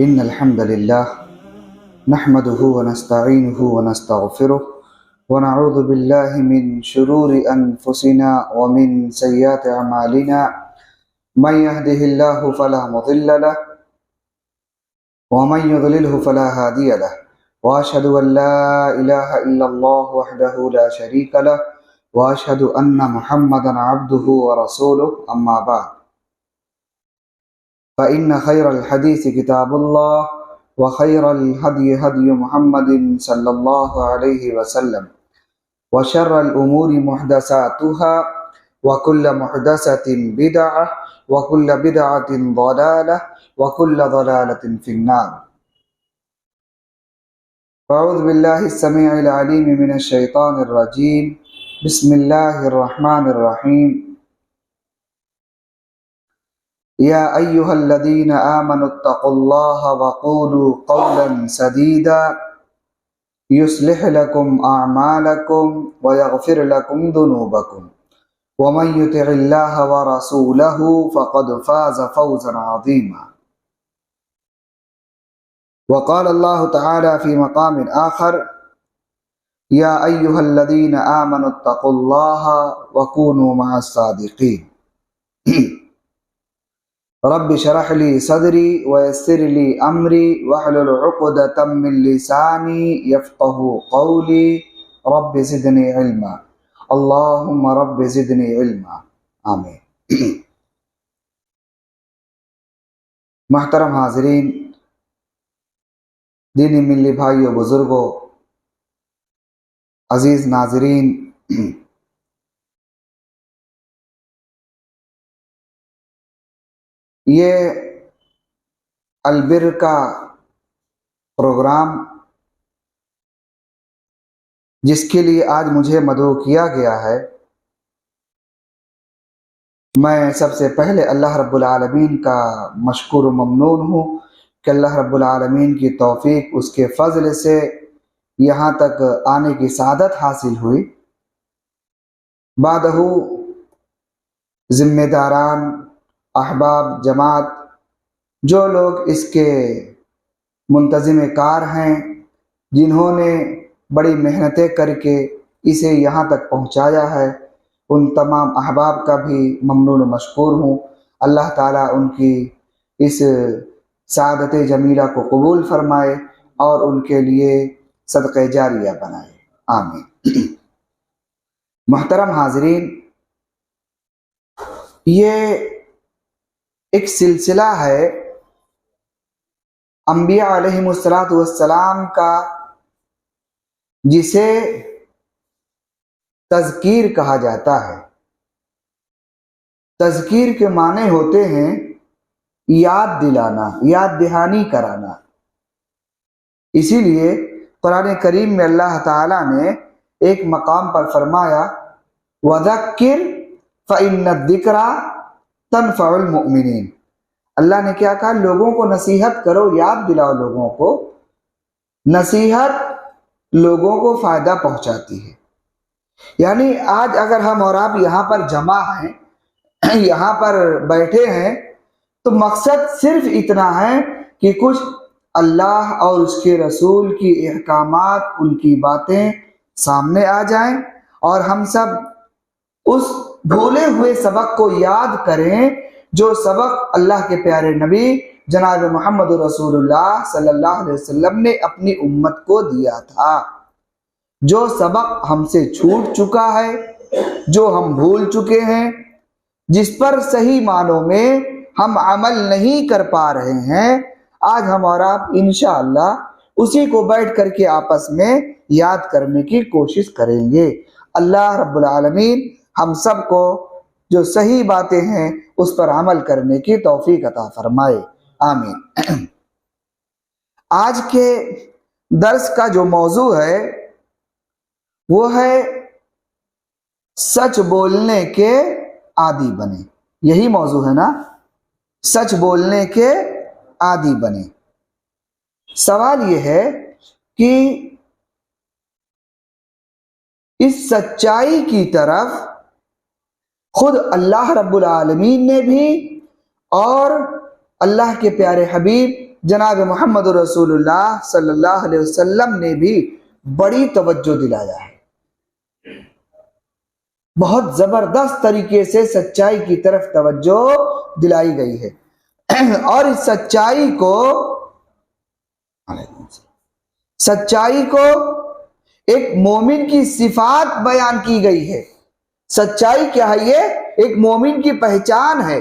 إن الحمد لله نحمده ونستعينه ونستغفره ونعوذ بالله من شرور أنفسنا ومن سيئات أعمالنا من يهده الله فلا مضل له ومن يضلله فلا هادي له وأشهد أن لا إله إلا الله وحده لا شريك له وأشهد أن محمدا عبده ورسوله أما بعد فإن خير الحديث كتاب الله وخير الهدي هدي محمد صلى الله عليه وسلم وشر الأمور محدثاتها وكل محدثة بدعة وكل بدعة ضلالة وكل ضلالة في النار. أعوذ بالله السميع العليم من الشيطان الرجيم. بسم الله الرحمن الرحيم. يا أيها الذين آمنوا اتقوا الله وقولوا قولا سديدا يصلح لكم أعمالكم ويغفر لكم ذنوبكم ومن يطع الله ورسوله فقد فاز فوزا عظيما. وقال الله تعالى في مقام آخر: يا أيها الذين آمنوا اتقوا الله وكونوا مع الصادقين. رب اشرح لي صدري ويسر لي أمري واحلل عقدة من لساني يفقه قولي رب زدني علما. اللهم رب زدني علما. آمین. محترم حاضرین، دینی ملی بھائیوں، بزرگوں، عزیز ناظرین، یہ البر کا پروگرام جس کے لیے آج مجھے مدعو کیا گیا ہے، میں سب سے پہلے اللہ رب العالمین کا مشکور و ممنون ہوں کہ اللہ رب العالمین کی توفیق، اس کے فضل سے یہاں تک آنے کی سعادت حاصل ہوئی۔ بعدہ ذمہ داران، احباب، جماعت، جو لوگ اس کے منتظم کار ہیں، جنہوں نے بڑی محنتیں کر کے اسے یہاں تک پہنچایا ہے، ان تمام احباب کا بھی ممنون و مشکور ہوں۔ اللہ تعالیٰ ان کی اس سعادت جمیلہ کو قبول فرمائے اور ان کے لیے صدقہ جاریہ بنائے، آمین۔ محترم حاضرین، یہ ایک سلسلہ ہے انبیاء علیہم السلام کا، جسے تذکیر کہا جاتا ہے۔ تذکیر کے معنی ہوتے ہیں یاد دلانا، یاد دہانی کرانا۔ اسی لیے قرآن کریم میں اللہ تعالیٰ نے ایک مقام پر فرمایا: وَذَكِّرْ فَإِنَّ الذِّكْرَى تنفع المؤمنین۔ اللہ نے کیا کہا؟ لوگوں کو نصیحت کرو، یاد دلاؤ لوگوں کو۔ نصیحت لوگوں کو فائدہ پہنچاتی ہے۔ یعنی آج اگر ہم اور آپ یہاں پر جمع ہیں، یہاں پر بیٹھے ہیں، تو مقصد صرف اتنا ہے کہ کچھ اللہ اور اس کے رسول کی احکامات، ان کی باتیں سامنے آ جائیں اور ہم سب اس بھولے ہوئے سبق کو یاد کریں جو سبق اللہ کے پیارے نبی جناب محمد رسول اللہ صلی اللہ علیہ وسلم نے اپنی امت کو دیا تھا۔ جو سبق ہم سے چھوٹ چکا ہے، جو ہم بھول چکے ہیں، جس پر صحیح معنوں میں ہم عمل نہیں کر پا رہے ہیں، آج ہم اور آپ انشاءاللہ اسی کو بیٹھ کر کے آپس میں یاد کرنے کی کوشش کریں گے۔ اللہ رب العالمین ہم سب کو جو صحیح باتیں ہیں اس پر عمل کرنے کی توفیق عطا فرمائے، آمین۔ آج کے درس کا جو موضوع ہے وہ ہے سچ بولنے کے عادی بنے۔ یہی موضوع ہے نا؟ سچ بولنے کے عادی بنے۔ سوال یہ ہے کہ اس سچائی کی طرف خود اللہ رب العالمین نے بھی اور اللہ کے پیارے حبیب جناب محمد رسول اللہ صلی اللہ علیہ وسلم نے بھی بڑی توجہ دلایا ہے، بہت زبردست طریقے سے سچائی کی طرف توجہ دلائی گئی ہے، اور اس سچائی کو ایک مومن کی صفات بیان کی گئی ہے۔ سچائی کیا ہے؟ یہ ایک مومن کی پہچان ہے،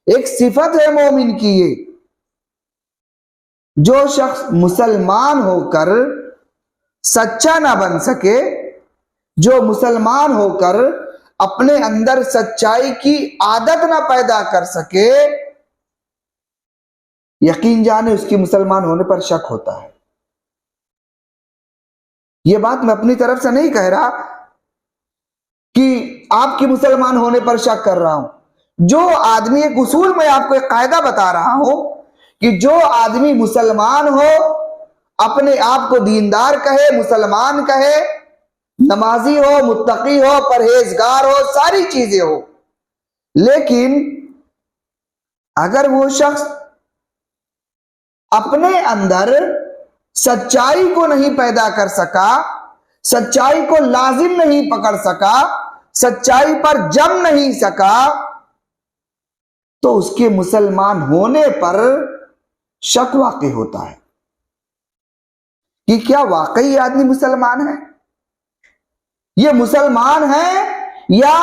ایک صفت ہے مومن کی۔ یہ جو شخص مسلمان ہو کر سچا نہ بن سکے، جو مسلمان ہو کر اپنے اندر سچائی کی عادت نہ پیدا کر سکے، یقین جانے اس کی مسلمان ہونے پر شک ہوتا ہے۔ یہ بات میں اپنی طرف سے نہیں کہہ رہا کہ آپ کی مسلمان ہونے پر شک کر رہا ہوں۔ جو آدمی، ایک اصول میں آپ کو ایک قاعدہ بتا رہا ہوں کہ جو آدمی مسلمان ہو، اپنے آپ کو دیندار کہے، مسلمان کہے، نمازی ہو، متقی ہو، پرہیزگار ہو، ساری چیزیں ہو، لیکن اگر وہ شخص اپنے اندر سچائی کو نہیں پیدا کر سکا، سچائی کو لازم نہیں پکڑ سکا، سچائی پر جم نہیں سکا، تو اس کے مسلمان ہونے پر شک واقع ہوتا ہے کہ کیا واقعی آدمی مسلمان ہے؟ یہ مسلمان ہے یا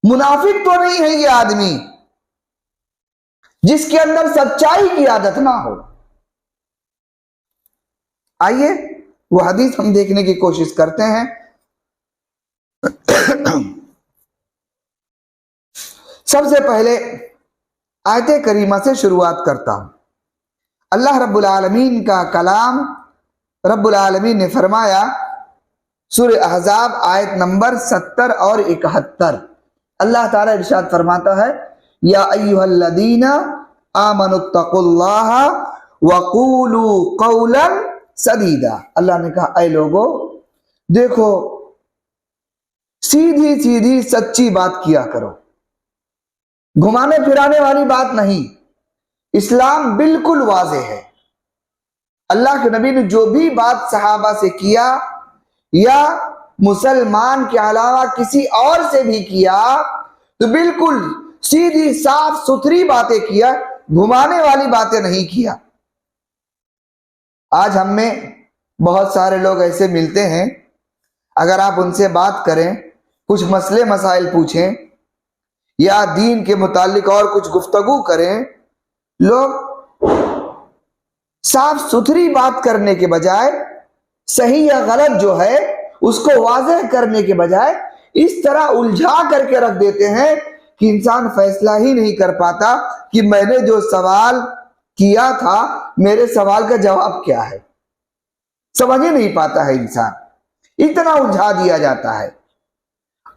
منافق تو نہیں ہے یہ آدمی جس کے اندر سچائی کی عادت نہ ہو؟ آئیے وہ حدیث ہم دیکھنے کی کوشش کرتے ہیں۔ سب سے پہلے آیت کریمہ سے شروعات کرتا ہوں۔ اللہ رب العالمین کا کلام، رب العالمین نے فرمایا سورہ احزاب آیت نمبر 70 اور 71، اللہ تعالیٰ ارشاد فرماتا ہے، یا ایھا الذین آمنوا اتقوا اللہ وقولوا قولا سدیدا۔ اللہ نے کہا اے لوگو دیکھو، سیدھی سیدھی سچی بات کیا کرو، گھمانے پھرانے والی بات نہیں۔ اسلام بالکل واضح ہے۔ اللہ کے نبی نے جو بھی بات صحابہ سے کیا یا مسلمان کے علاوہ کسی اور سے بھی کیا تو بالکل سیدھی صاف ستھری باتیں کیا، گھمانے والی باتیں نہیں کیا۔ آج ہم میں بہت سارے لوگ ایسے ملتے ہیں، اگر آپ ان سے بات کریں، کچھ مسئلے مسائل پوچھیں یا دین کے متعلق اور کچھ گفتگو کریں، لوگ صاف ستھری بات کرنے کے بجائے، صحیح یا غلط جو ہے اس کو واضح کرنے کے بجائے اس طرح الجھا کر کے رکھ دیتے ہیں کہ انسان فیصلہ ہی نہیں کر پاتا کہ میں نے جو سوال کیا تھا میرے سوال کا جواب کیا ہے، سمجھ ہی نہیں پاتا ہے انسان، اتنا الجھا دیا جاتا ہے۔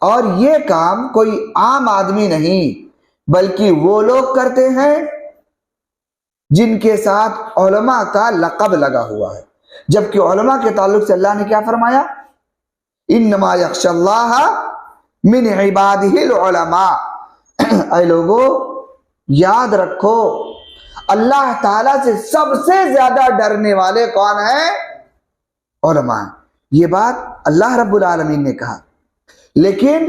اور یہ کام کوئی عام آدمی نہیں بلکہ وہ لوگ کرتے ہیں جن کے ساتھ علماء کا لقب لگا ہوا ہے، جبکہ علماء کے تعلق سے اللہ نے کیا فرمایا؟ انما یخشی اللہ من عبادہ العلماء۔ اے لوگو یاد رکھو، اللہ تعالیٰ سے سب سے زیادہ ڈرنے والے کون ہیں؟ علماء۔ یہ بات اللہ رب العالمین نے کہا، لیکن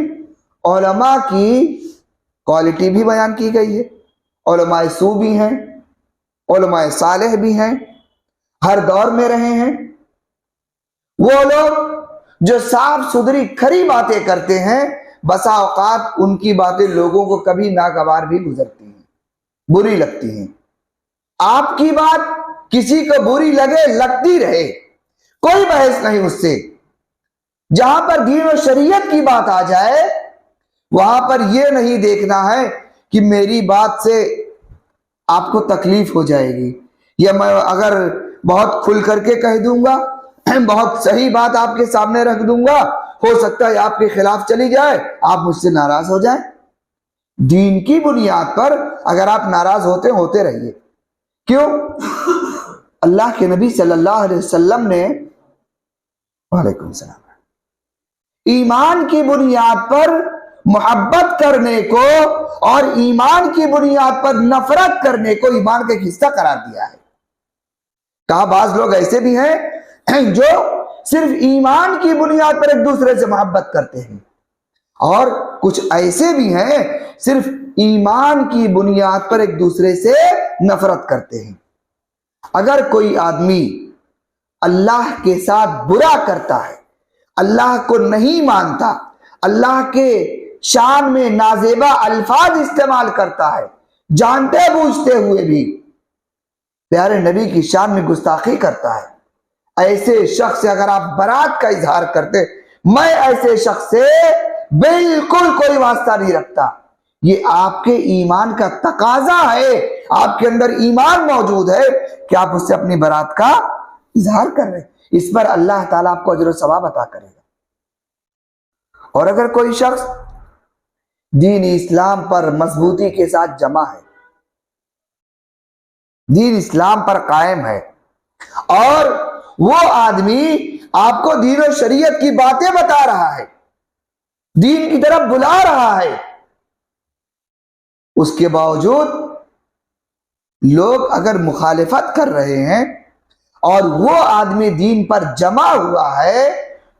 علماء کی کوالٹی بھی بیان کی گئی ہے۔ علماء سو بھی ہیں، علماء صالح بھی ہیں، ہر دور میں رہے ہیں۔ وہ لوگ جو صاف ستھری کھری باتیں کرتے ہیں، بسا اوقات ان کی باتیں لوگوں کو کبھی ناگوار بھی گزرتی ہیں، بری لگتی ہیں۔ آپ کی بات کسی کو بری لگے، لگتی رہے، کوئی بحث نہیں اس سے۔ جہاں پر دین و شریعت کی بات آ جائے وہاں پر یہ نہیں دیکھنا ہے کہ میری بات سے آپ کو تکلیف ہو جائے گی، یا میں اگر بہت کھل کر کے کہہ دوں گا، بہت صحیح بات آپ کے سامنے رکھ دوں گا، ہو سکتا ہے آپ کے خلاف چلی جائے، آپ مجھ سے ناراض ہو جائیں۔ دین کی بنیاد پر اگر آپ ناراض ہوتے رہیے۔ کیوں؟ اللہ کے نبی صلی اللہ علیہ وسلم نے، وعلیکم السلام، ایمان کی بنیاد پر محبت کرنے کو اور ایمان کی بنیاد پر نفرت کرنے کو ایمان کا ایک حصہ قرار دیا ہے۔ کہا بعض لوگ ایسے بھی ہیں جو صرف ایمان کی بنیاد پر ایک دوسرے سے محبت کرتے ہیں، اور کچھ ایسے بھی ہیں صرف ایمان کی بنیاد پر ایک دوسرے سے نفرت کرتے ہیں۔ اگر کوئی آدمی اللہ کے ساتھ برا کرتا ہے، اللہ کو نہیں مانتا، اللہ کے شان میں نازیبا الفاظ استعمال کرتا ہے، جانتے بوجھتے ہوئے بھی پیارے نبی کی شان میں گستاخی کرتا ہے، ایسے شخص سے اگر آپ برات کا اظہار کرتے، میں ایسے شخص سے بالکل کوئی واسطہ نہیں رکھتا، یہ آپ کے ایمان کا تقاضا ہے، آپ کے اندر ایمان موجود ہے کہ آپ اس سے اپنی برات کا اظہار کر رہے ہیں، اس پر اللہ تعالیٰ آپ کو اجر و ثواب عطا کرے گا۔ اور اگر کوئی شخص دین اسلام پر مضبوطی کے ساتھ جمع ہے، دین اسلام پر قائم ہے، اور وہ آدمی آپ کو دین و شریعت کی باتیں بتا رہا ہے، دین کی طرف بلا رہا ہے، اس کے باوجود لوگ اگر مخالفت کر رہے ہیں اور وہ آدمی دین پر جمع ہوا ہے،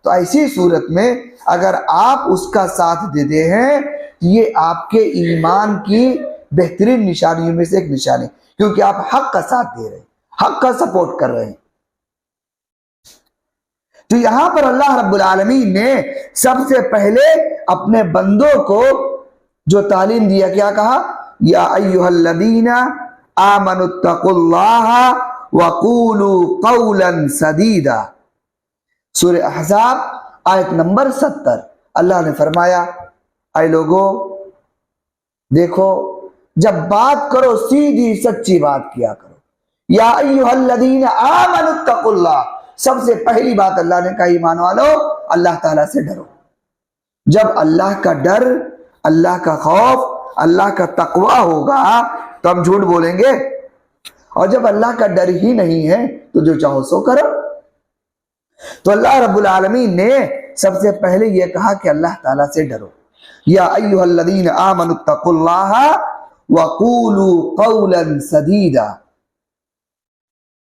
تو ایسی صورت میں اگر آپ اس کا ساتھ دیتے ہیں، یہ آپ کے ایمان کی بہترین نشانیوں میں سے ایک نشانی، کیونکہ آپ حق کا ساتھ دے رہے ہیں، حق کا سپورٹ کر رہے ہیں۔ تو یہاں پر اللہ رب العالمین نے سب سے پہلے اپنے بندوں کو جو تعلیم دیا، کیا کہا؟ یا ایھا الذین آمنوا اتقوا اللہ وقولوا قولا سدیدا۔ سورہ احزاب آیت نمبر 70، اللہ نے فرمایا اے لوگو دیکھو، جب بات کرو سیدھی سچی بات کیا کرو۔ یا ایھا الذین آمنوا اتقوا اللہ، سب سے پہلی بات اللہ نے کہا ایمان والو اللہ تعالیٰ سے ڈرو۔ جب اللہ کا ڈر، اللہ کا خوف، اللہ کا تقوی ہوگا تو ہم جھوٹ بولیں گے، اور جب اللہ کا ڈر ہی نہیں ہے تو جو چاہو سو کرو۔ تو اللہ رب العالمین نے سب سے پہلے یہ کہا کہ اللہ تعالیٰ سے ڈرو۔ یا ایھا الذین آمنوا اتقوا اللہ وقولوا قولا سدیدا،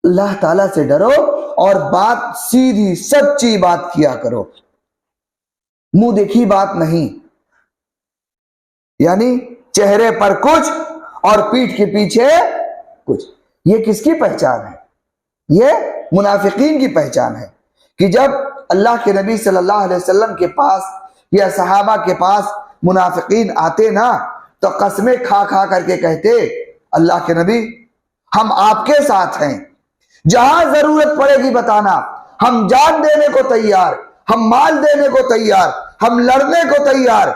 اللہ تعالیٰ سے ڈرو اور بات سیدھی سچی بات کیا کرو، منہ دیکھی بات نہیں، یعنی چہرے پر کچھ اور پیٹھ کے پیچھے کچھ۔ یہ کس کی پہچان ہے؟ یہ منافقین کی پہچان ہے، کہ جب اللہ کے نبی صلی اللہ علیہ وسلم کے پاس یا صحابہ کے پاس منافقین آتے نا، تو قسمیں کھا کھا کر کے کہتے اللہ کے نبی ہم آپ کے ساتھ ہیں، جہاں ضرورت پڑے گی بتانا، ہم جان دینے کو تیار، ہم مال دینے کو تیار، ہم لڑنے کو تیار،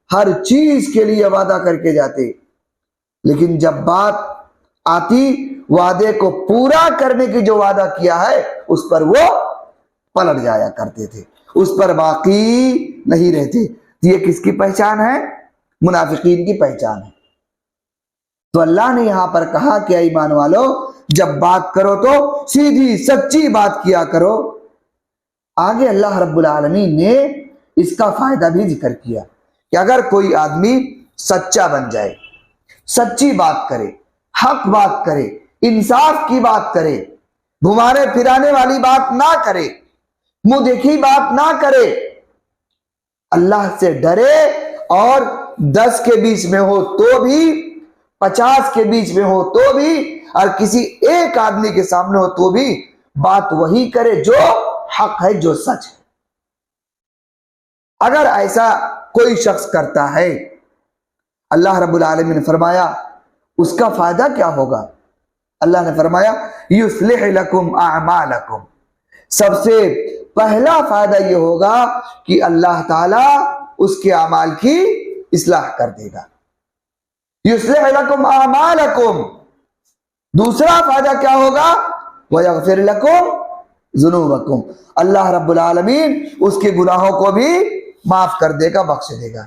ہر چیز کے لیے وعدہ کر کے جاتے، لیکن جب بات آتی وعدے کو پورا کرنے کی جو وعدہ کیا ہے اس پر وہ پلٹ جایا کرتے تھے، اس پر باقی نہیں رہتے۔ یہ کس کی پہچان ہے؟ منافقین کی پہچان ہے۔ تو اللہ نے یہاں پر کہا کہ ایمان والو جب بات کرو تو سیدھی سچی بات کیا کرو۔ آگے اللہ رب العالمین نے اس کا فائدہ بھی ذکر کیا کہ اگر کوئی آدمی سچا بن جائے، سچی بات کرے، حق بات کرے، انصاف کی بات کرے، گھمانے پھرانے والی بات نہ کرے، منہ دیکھی بات نہ کرے، اللہ سے ڈرے، اور 10 کے بیچ میں ہو تو بھی، 50 کے بیچ میں ہو تو بھی، اور کسی ایک آدمی کے سامنے ہو تو بھی بات وہی کرے جو حق ہے، جو سچ ہے۔ اگر ایسا کوئی شخص کرتا ہے، اللہ رب العالمین نے فرمایا اس کا فائدہ کیا ہوگا؟ اللہ نے فرمایا یصلح لکم اعمالکم، سب سے پہلا فائدہ یہ ہوگا کہ اللہ تعالیٰ اس کے اعمال کی اصلاح کر دے گا۔ یصلح لکم اعمالکم، دوسرا فائدہ کیا ہوگا؟ ویغفر لکم ذنوبکم، اللہ رب العالمین اس کے گناہوں کو بھی معاف کر دے گا، بخش دے گا۔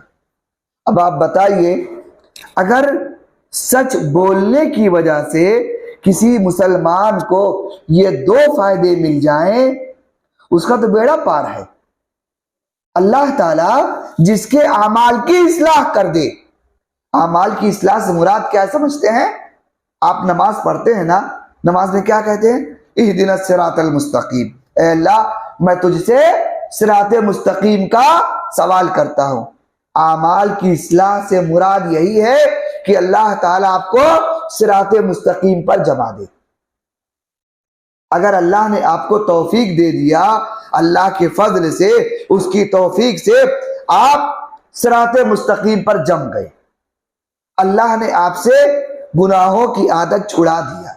اب آپ بتائیے، اگر سچ بولنے کی وجہ سے کسی مسلمان کو یہ 2 فائدے مل جائیں، اس کا تو بیڑا پار ہے۔ اللہ تعالیٰ جس کے اعمال کی اصلاح کر دے. اعمال کی اصلاح سے مراد کیا سمجھتے ہیں؟ آپ نماز پڑھتے ہیں نا، نماز میں کیا کہتے ہیں؟ اہدنا الصراط المستقیم، اے اللہ میں تجھ سے صراط مستقیم کا سوال کرتا ہوں. اعمال کی اصلاح سے مراد یہی ہے کہ اللہ تعالیٰ آپ کو صراط مستقیم پر جما دے. اگر اللہ نے آپ کو توفیق دے دیا، اللہ کے فضل سے، اس کی توفیق سے آپ صراط مستقیم پر جم گئے، اللہ نے آپ سے گناہوں کی عادت چھڑا دیا.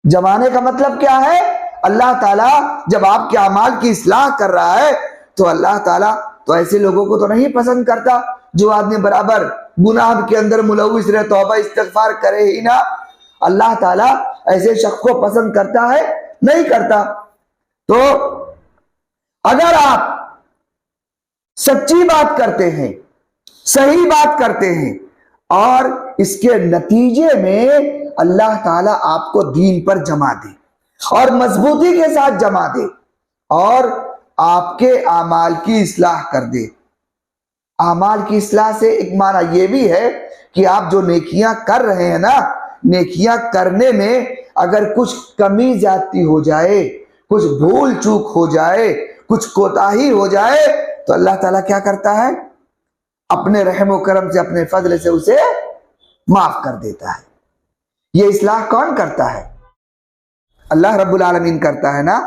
جمانے کا مطلب کیا ہے؟ اللہ تعالیٰ جب آپ کے اعمال کی اصلاح کر رہا ہے تو اللہ تعالیٰ تو ایسے لوگوں کو تو نہیں پسند کرتا جو آدمی برابر گناہ کے اندر ملوث رہے، توبہ استغفار کرے ہی نہ. اللہ تعالیٰ ایسے شخص کو پسند کرتا ہے؟ نہیں کرتا. تو اگر آپ سچی بات کرتے ہیں، صحیح بات کرتے ہیں، اور اس کے نتیجے میں اللہ تعالیٰ آپ کو دین پر جما دے اور مضبوطی کے ساتھ جما دے اور آپ کے اعمال کی اصلاح کر دے. اعمال کی اصلاح سے ایک معنی یہ بھی ہے کہ آپ جو نیکیاں کر رہے ہیں نا، نیکیاں کرنے میں اگر کچھ کمی زیادتی ہو جائے، کچھ بھول چوک ہو جائے، کچھ کوتاہی ہو جائے، تو اللہ تعالیٰ کیا کرتا ہے؟ اپنے رحم و کرم سے، اپنے فضل سے اسے معاف کر دیتا ہے. یہ اصلاح کون کرتا ہے؟ اللہ رب العالمین کرتا ہے نا.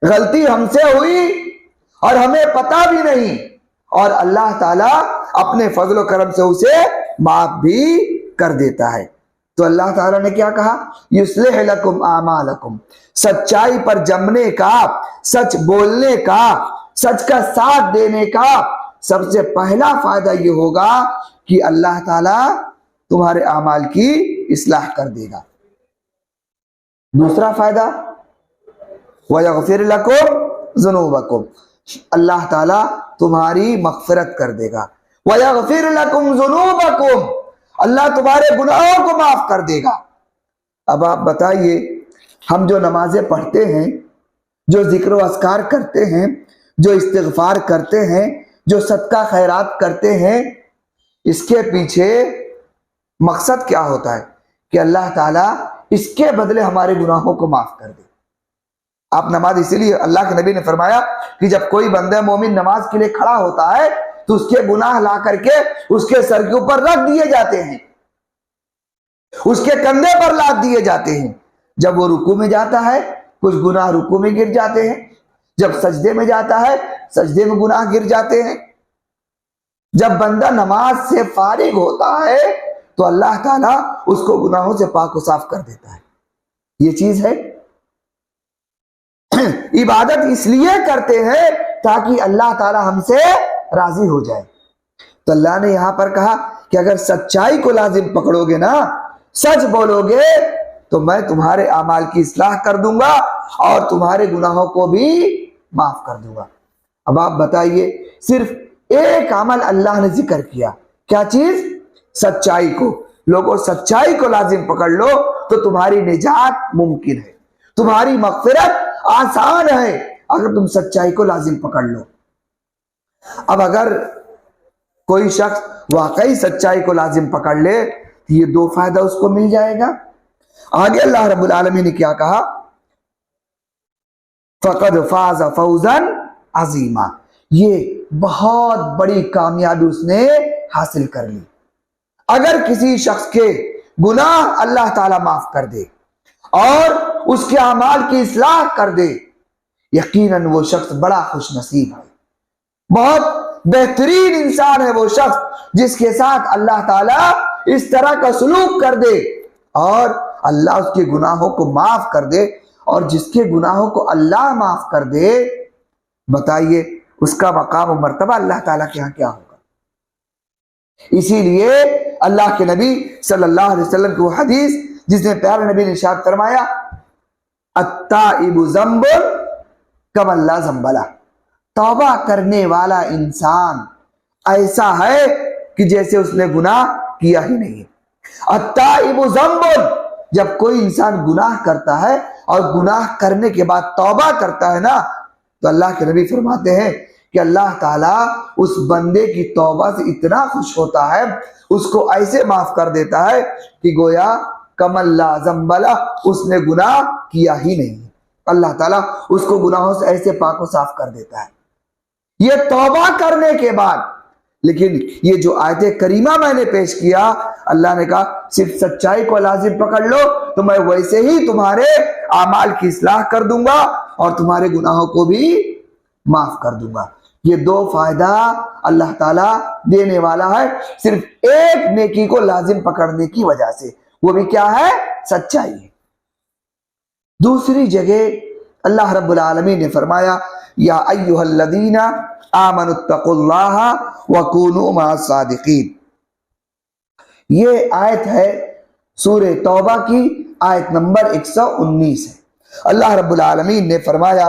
غلطی ہم سے ہوئی اور ہمیں پتا بھی نہیں، اور اللہ تعالیٰ اپنے فضل و کرم سے اسے معاف بھی کر دیتا ہے. تو اللہ تعالیٰ نے کیا کہا؟ یصلح لکم اعمالکم، سچائی پر جمنے کا، سچ بولنے کا، سچ کا ساتھ دینے کا سب سے پہلا فائدہ یہ ہوگا کہ اللہ تعالیٰ تمہارے اعمال کی اصلاح کر دے گا. دوسرا فائدہ وَيَغْفِرْ لَكُمْ ذُنُوبَكُمْ، اللہ تعالیٰ تمہاری مغفرت کر دے گا. وَيَغْفِرْ لَكُمْ ذُنُوبَكُمْ، اللہ تمہارے گناہوں کو معاف کر دے گا. اب آپ بتائیے، ہم جو نمازیں پڑھتے ہیں، جو ذکر و اذکار کرتے ہیں، جو استغفار کرتے ہیں، جو صدقہ خیرات کرتے ہیں، اس کے پیچھے مقصد کیا ہوتا ہے؟ کہ اللہ تعالیٰ اس کے بدلے ہمارے گناہوں کو معاف کر دے. آپ نماز اسی لیے اللہ کے نبی نے فرمایا کہ جب کوئی بندہ مومن نماز کے لیے کھڑا ہوتا ہے تو اس کے گناہ لا کر کے اس کے سر کے اوپر رکھ دیے جاتے ہیں، اس کے کندھے پر لاد دیے جاتے ہیں. جب وہ رکوع میں جاتا ہے کچھ گناہ رکوع میں گر جاتے ہیں، جب سجدے میں جاتا ہے سجدے میں گناہ گر جاتے ہیں. جب بندہ نماز سے فارغ ہوتا ہے تو اللہ تعالیٰ اس کو گناہوں سے پاک و صاف کر دیتا ہے. یہ چیز ہے. عبادت اس لیے کرتے ہیں تاکہ اللہ تعالیٰ ہم سے راضی ہو جائے. تو اللہ نے یہاں پر کہا کہ اگر سچائی کو لازم پکڑو گے نا، سچ بولو گے، تو میں تمہارے اعمال کی اصلاح کر دوں گا اور تمہارے گناہوں کو بھی معاف کر دوں گا. اب آپ بتائیے، صرف ایک عمل اللہ نے ذکر کیا، کیا چیز؟ سچائی کو. لوگوں سچائی کو لازم پکڑ لو تو تمہاری نجات ممکن ہے، تمہاری مغفرت آسان ہے اگر تم سچائی کو لازم پکڑ لو. اب اگر کوئی شخص واقعی سچائی کو لازم پکڑ لے تو یہ دو فائدہ اس کو مل جائے گا. آگے اللہ رب العالمین نے کیا کہا؟ فَقَدْ فَازَ فَوْزًا عَظِيمًا، یہ بہت بڑی کامیابی اس نے حاصل کر لی. اگر کسی شخص کے گناہ اللہ تعالیٰ معاف کر دے اور اس کے اعمال کی اصلاح کر دے، یقیناً وہ شخص بڑا خوش نصیب ہے، بہت بہترین انسان ہے وہ شخص جس کے ساتھ اللہ تعالیٰ اس طرح کا سلوک کر دے اور اللہ اس کے گناہوں کو معاف کر دے. اور جس کے گناہوں کو اللہ معاف کر دے، بتائیے اس کا مقام و مرتبہ اللہ تعالیٰ کے ہاں کیا ہوگا. اسی لیے اللہ کے نبی صلی اللہ علیہ وسلم کی وہ حدیث جس میں پیارے نبی نے ارشاد فرمایا، التائب ذنب کمن لا ذنب لہ، توبہ کرنے والا انسان ایسا ہے کہ جیسے اس نے گناہ کیا ہی نہیں. التائب ذنب، جب کوئی انسان گناہ کرتا ہے اور گناہ کرنے کے بعد توبہ کرتا ہے نا، تو اللہ کے نبی فرماتے ہیں کہ اللہ تعالیٰ اس بندے کی توبہ سے اتنا خوش ہوتا ہے، اس کو ایسے معاف کر دیتا ہے کہ گویا کمل لا ذنب لہ، اس نے گناہ کیا ہی نہیں۔ اللہ تعالیٰ اس کو گناہوں سے ایسے پاک و صاف کر دیتا ہے، یہ توبہ کرنے کے بعد۔ لیکن یہ جو آیت کریمہ میں نے پیش کیا، اللہ نے کہا صرف سچائی کو لازم پکڑ لو تو میں ویسے ہی تمہارے اعمال کی اصلاح کر دوں گا اور تمہارے گناہوں کو بھی معاف کر دوں گا۔ یہ دو فائدہ اللہ تعالیٰ دینے والا ہے صرف ایک نیکی کو لازم پکڑنے کی وجہ سے، وہ بھی کیا ہے؟ سچائی ہے۔ دوسری جگہ اللہ رب العالمین نے فرمایا یا ایھا الذین آمنوا اتقوا اللہ وکونوا مع الصادقین۔ یہ آیت ہے سورہ توبہ کی آیت نمبر 119 ہے۔ اللہ رب العالمین نے فرمایا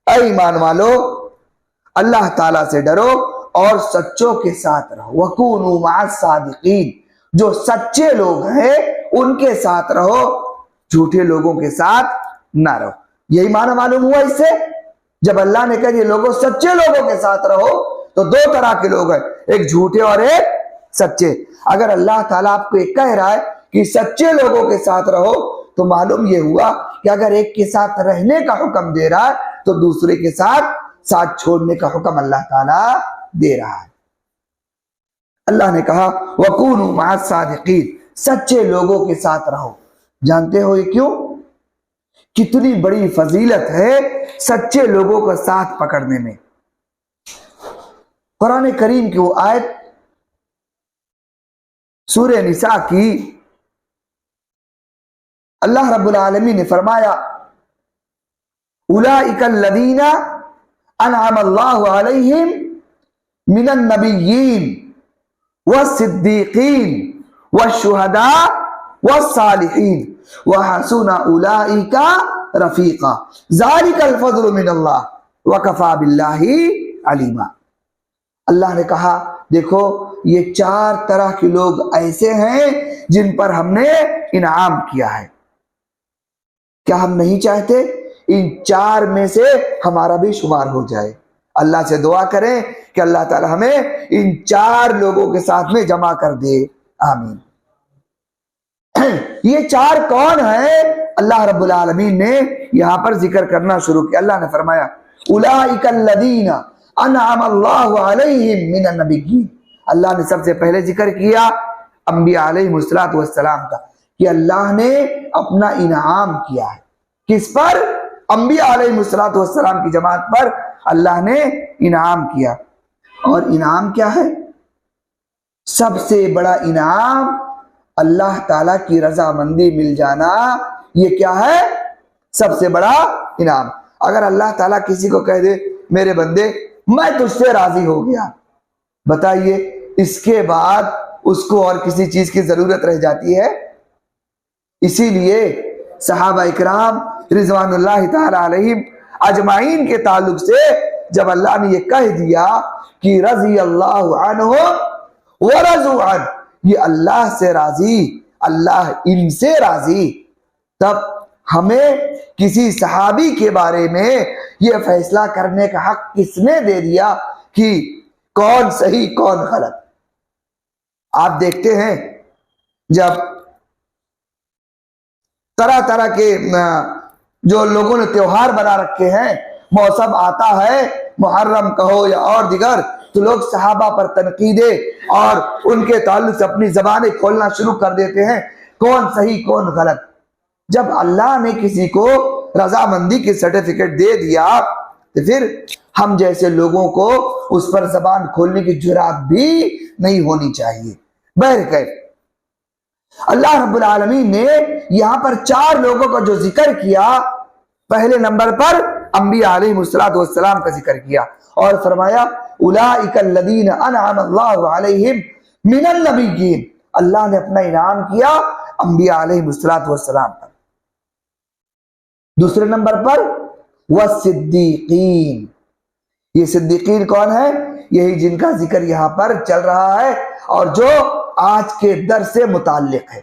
اے ایمان والو، اللہ تعالیٰ سے ڈرو اور سچوں کے ساتھ رہو، وکونوا مع الصادقین، جو سچے لوگ ہیں ان کے ساتھ رہو، جھوٹے لوگوں کے ساتھ نہ رہو۔ یہی معنی معلوم ہوا اس سے، جب اللہ نے کہا یہ لوگوں سچے لوگوں کے ساتھ رہو تو دو طرح کے لوگ ہیں، ایک جھوٹے اور ایک سچے۔ اگر اللہ تعالیٰ آپ کو ایک کہہ رہا ہے کہ سچے لوگوں کے ساتھ رہو تو معلوم یہ ہوا کہ اگر ایک کے ساتھ رہنے کا حکم دے رہا ہے تو دوسرے کے ساتھ چھوڑنے کا حکم اللہ تعالیٰ دے رہا ہے۔ اللہ نے کہا وَكُونُوا مَعَ الصَّادِقِينَ، سچے لوگوں کے ساتھ رہو۔ جانتے ہو یہ کیوں؟ کتنی بڑی فضیلت ہے سچے لوگوں کا ساتھ پکڑنے میں۔ قرآن کریم کی وہ آیت سورہ نساء کی، اللہ رب العالمین نے فرمایا اولئک الذین انعم اللہ علیہم من النبیین والصدیقین والشہداء والصالحین وحسن اولئک رفیقا ذالک الفضل من اللہ وکفی باللہ علیما۔ اللہ نے کہا دیکھو یہ چار طرح کے لوگ ایسے ہیں جن پر ہم نے انعام کیا ہے۔ کیا ہم نہیں چاہتے ان چار میں سے ہمارا بھی شمار ہو جائے؟ اللہ سے دعا کریں کہ اللہ تعالی ہمیں ان چار لوگوں کے ساتھ میں جمع کر دے، آمین۔ یہ چار کون ہیں؟ اللہ رب العالمین نے یہاں پر ذکر کرنا شروع کیا۔ اللہ نے فرمایا اولئک الذین انعم اللہ علیہم من النبیین۔ اللہ نے سب سے پہلے ذکر کیا انبیاء علیہ السلام کا، کہ اللہ نے اپنا انعام کیا ہے کس پر؟ انبیاء علیہ السلام کی جماعت پر اللہ نے انعام کیا۔ اور انعام کیا ہے؟ سب سے بڑا انعام اللہ تعالیٰ کی رضامندی مل جانا، یہ کیا ہے؟ سب سے بڑا انعام۔ اگر اللہ تعالیٰ کسی کو کہہ دے میرے بندے میں تجھ سے راضی ہو گیا، بتائیے اس کے بعد اس کو اور کسی چیز کی ضرورت رہ جاتی ہے؟ اسی لیے صحابہ اکرام رضوان اللہ تعالی علیہم اجمعین کے تعلق سے جب اللہ نے یہ کہہ دیا کہ رضی اللہ عنہ ورضوا عنہ، یہ اللہ سے راضی، اللہ ان سے راضی، تب ہمیں کسی صحابی کے بارے میں یہ فیصلہ کرنے کا حق کس نے دے دیا کہ کون صحیح کون غلط؟ آپ دیکھتے ہیں جب طرح طرح کے جو لوگوں نے تیوہار بنا رکھے ہیں، موسم آتا ہے محرم کہو یا اور دیگر، تو لوگ صحابہ پر تنقیدیں اور ان کے تعلق سے اپنی زبانیں کھولنا شروع کر دیتے ہیں، کون صحیح کون غلط۔ جب اللہ نے کسی کو رضامندی کی سرٹیفکیٹ دے دیا تو پھر ہم جیسے لوگوں کو اس پر زبان کھولنے کی جرات بھی نہیں ہونی چاہیے۔ بہرکیف اللہ رب العالمین نے یہاں پر چار لوگوں کا جو ذکر کیا، پہلے نمبر پر انبیاء علیہ السلام کا ذکر کیا اور فرمایا اولئک الذین انعم اللہ علیہم من النبیین۔ اللہ نے اپنا انعام کیا انبیاء علیہ السلام پر۔ دوسرے نمبر پر والصدیقین۔ یہ صدیقین کون ہے؟ یہی جن کا ذکر یہاں پر چل رہا ہے اور جو آج کے درس سے متعلق ہے۔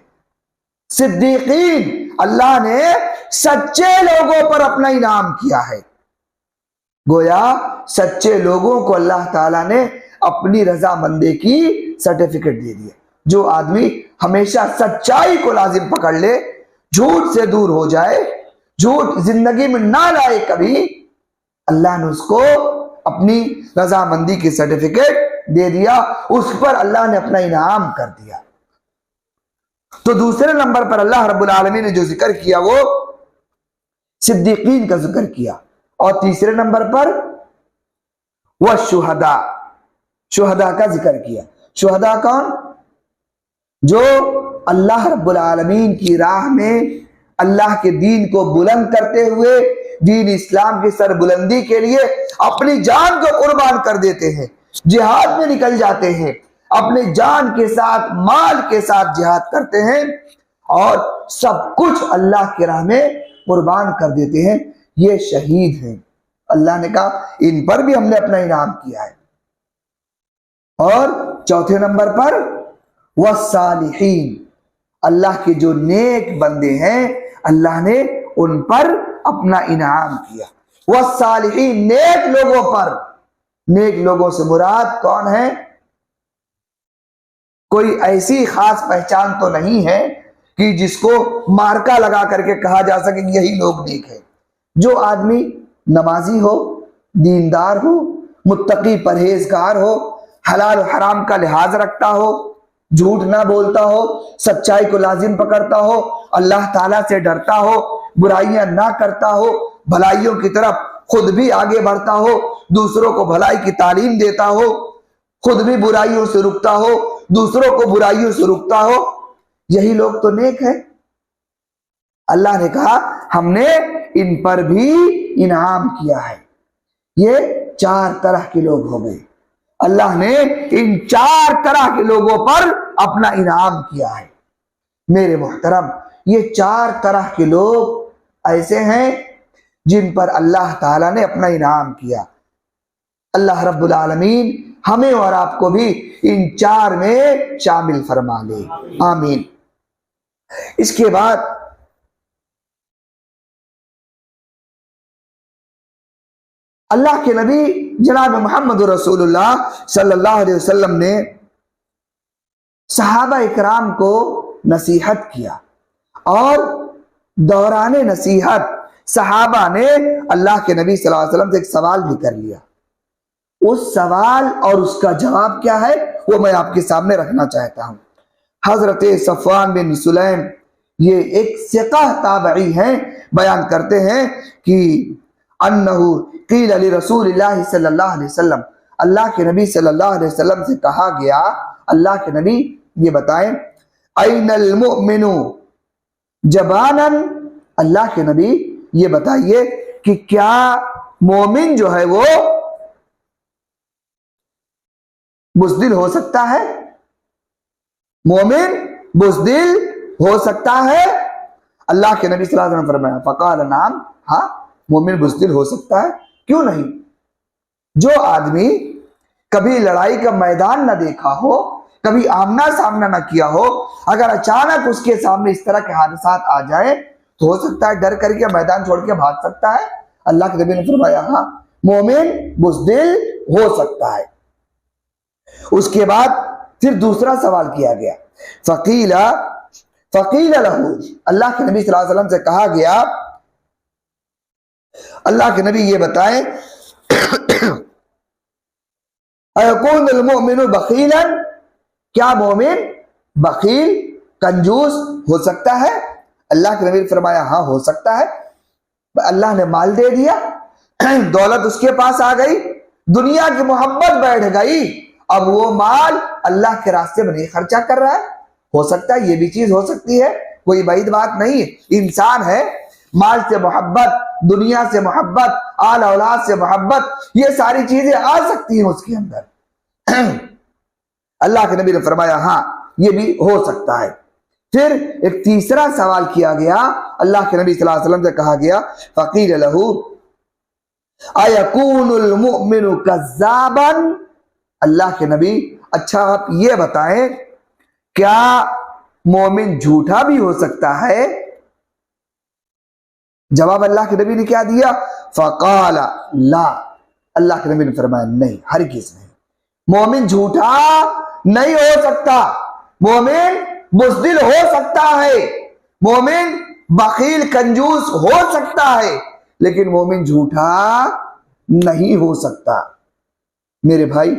صدیقین، اللہ نے سچے لوگوں پر اپنا انعام کیا ہے۔ گویا سچے لوگوں کو اللہ تعالیٰ نے اپنی رضامندی کی سرٹیفکیٹ دے دیا. جو آدمی ہمیشہ سچائی کو لازم پکڑ لے، جھوٹ سے دور ہو جائے، جھوٹ زندگی میں نہ لائے کبھی، اللہ نے اس کو اپنی رضامندی کی سرٹیفکیٹ دے دیا، اس پر اللہ نے اپنا انعام کر دیا. تو دوسرے نمبر پر اللہ رب العالمین نے جو ذکر کیا وہ صدیقین کا ذکر کیا، اور تیسرے نمبر پر وہ شہداء کا ذکر کیا. شہداء کون؟ جو اللہ رب العالمین کی راہ میں اللہ کے دین کو بلند کرتے ہوئے دین اسلام کی سربلندی کے لیے اپنی جان کو قربان کر دیتے ہیں، جہاد میں نکل جاتے ہیں، اپنے جان کے ساتھ مال کے ساتھ جہاد کرتے ہیں اور سب کچھ اللہ کی راہ میں قربان کر دیتے ہیں، یہ شہید ہیں. اللہ نے کہا ان پر بھی ہم نے اپنا انعام کیا ہے. اور چوتھے نمبر پر والصالحین، اللہ کے جو نیک بندے ہیں اللہ نے ان پر اپنا انعام کیا. والصالحین، نیک لوگوں پر. نیک لوگوں سے مراد کون ہے؟ کوئی ایسی خاص پہچان تو نہیں ہے کہ جس کو مارکا لگا کر کے کہا جا سکے کہ یہی لوگ نیک ہیں. جو آدمی نمازی ہو، دیندار ہو، متقی پرہیزگار ہو، حلال و حرام کا لحاظ رکھتا ہو، جھوٹ نہ بولتا ہو، سچائی کو لازم پکڑتا ہو، اللہ تعالیٰ سے ڈرتا ہو، برائیاں نہ کرتا ہو، بھلائیوں کی طرف خود بھی آگے بڑھتا ہو، دوسروں کو بھلائی کی تعلیم دیتا ہو، خود بھی برائیوں سے رکتا ہو، دوسروں کو برائیوں سے رکتا ہو، یہی لوگ تو نیک ہیں. اللہ نے کہا ہم نے ان پر بھی انعام کیا ہے. یہ 4 طرح کے لوگ ہو گئے. اللہ نے ان 4 طرح کے لوگوں پر اپنا انعام کیا ہے. میرے محترم، یہ 4 طرح کے لوگ ایسے ہیں جن پر اللہ تعالیٰ نے اپنا انعام کیا. اللہ رب العالمین ہمیں اور آپ کو بھی ان 4 میں شامل فرما لے. آمین. اس کے بعد اللہ کے نبی جناب محمد رسول اللہ صلی اللہ علیہ وسلم نے صحابہ اکرام کو نصیحت کیا، اور دوران نصیحت صحابہ نے اللہ کے نبی صلی اللہ علیہ وسلم سے ایک سوال بھی کر لیا. اس سوال اور اس کا جواب کیا ہے وہ میں آپ کے سامنے رکھنا چاہتا ہوں. حضرت صفوان بن سلیم، یہ ایک ثقہ تابعی ہیں، بیان کرتے ہیں کہ انہو قیل لرسول اللہ صلی اللہ علیہ وسلم، اللہ کے نبی صلی اللہ علیہ وسلم سے کہا گیا، اللہ کے نبی یہ بتائیں، این المؤمن جبانا، اللہ کے نبی یہ بتائیے کہ کیا مومن جو ہے وہ بزدل ہو سکتا ہے؟ مومن بزدل ہو سکتا ہے؟ اللہ کے نبی صلی اللہ علیہ وسلم فرمایا، فقال نعم، ہاں مومن بزدل ہو سکتا ہے، کیوں نہیں؟ جو آدمی کبھی لڑائی کا میدان نہ دیکھا ہو، کبھی آمنا سامنا نہ کیا ہو، اگر اچانک اس کے سامنے اس طرح کے حادثات آ جائیں تو ہو سکتا ہے ڈر کر کے میدان چھوڑ کے بھاگ سکتا ہے. اللہ کے نبی نے فرمایا ہاں مومن بزدل ہو سکتا ہے. اس کے بعد پھر دوسرا سوال کیا گیا، فقیل لہو، اللہ کے نبی صلی اللہ علیہ وسلم سے کہا گیا، اللہ کے نبی یہ بتائیں، ایکون المؤمن بخیلا، کیا مومن بخیل کنجوس ہو سکتا ہے؟ اللہ کے نبی نے فرمایا ہاں ہو سکتا ہے. اللہ نے مال دے دیا، دولت اس کے پاس آ گئی، دنیا کی محبت بیٹھ گئی، اب وہ مال اللہ کے راستے میں نہیں خرچہ کر رہا ہے. ہو سکتا ہے، یہ بھی چیز ہو سکتی ہے، کوئی بعید بات نہیں ہے. انسان ہے، مال سے محبت، دنیا سے محبت، آل اولاد سے محبت، یہ ساری چیزیں آ سکتی ہیں اس کے اندر. اللہ کے نبی نے فرمایا ہاں یہ بھی ہو سکتا ہے. پھر ایک تیسرا سوال کیا گیا، اللہ کے نبی صلی اللہ علیہ وسلم سے کہا گیا، فقیل لہو ایکون المؤمن کذابا، اللہ کے نبی اچھا آپ یہ بتائیں کیا مومن جھوٹا بھی ہو سکتا ہے؟ جواب اللہ کے نبی نے کیا دیا؟ فقال لا، اللہ کے نبی نے فرمایا نہیں، ہرگز نہیں، مومن جھوٹا نہیں ہو سکتا، مومن بزدل ہو سکتا ہے، مومن بخیل کنجوس ہو سکتا ہے، لیکن مومن جھوٹا نہیں ہو سکتا۔ میرے بھائی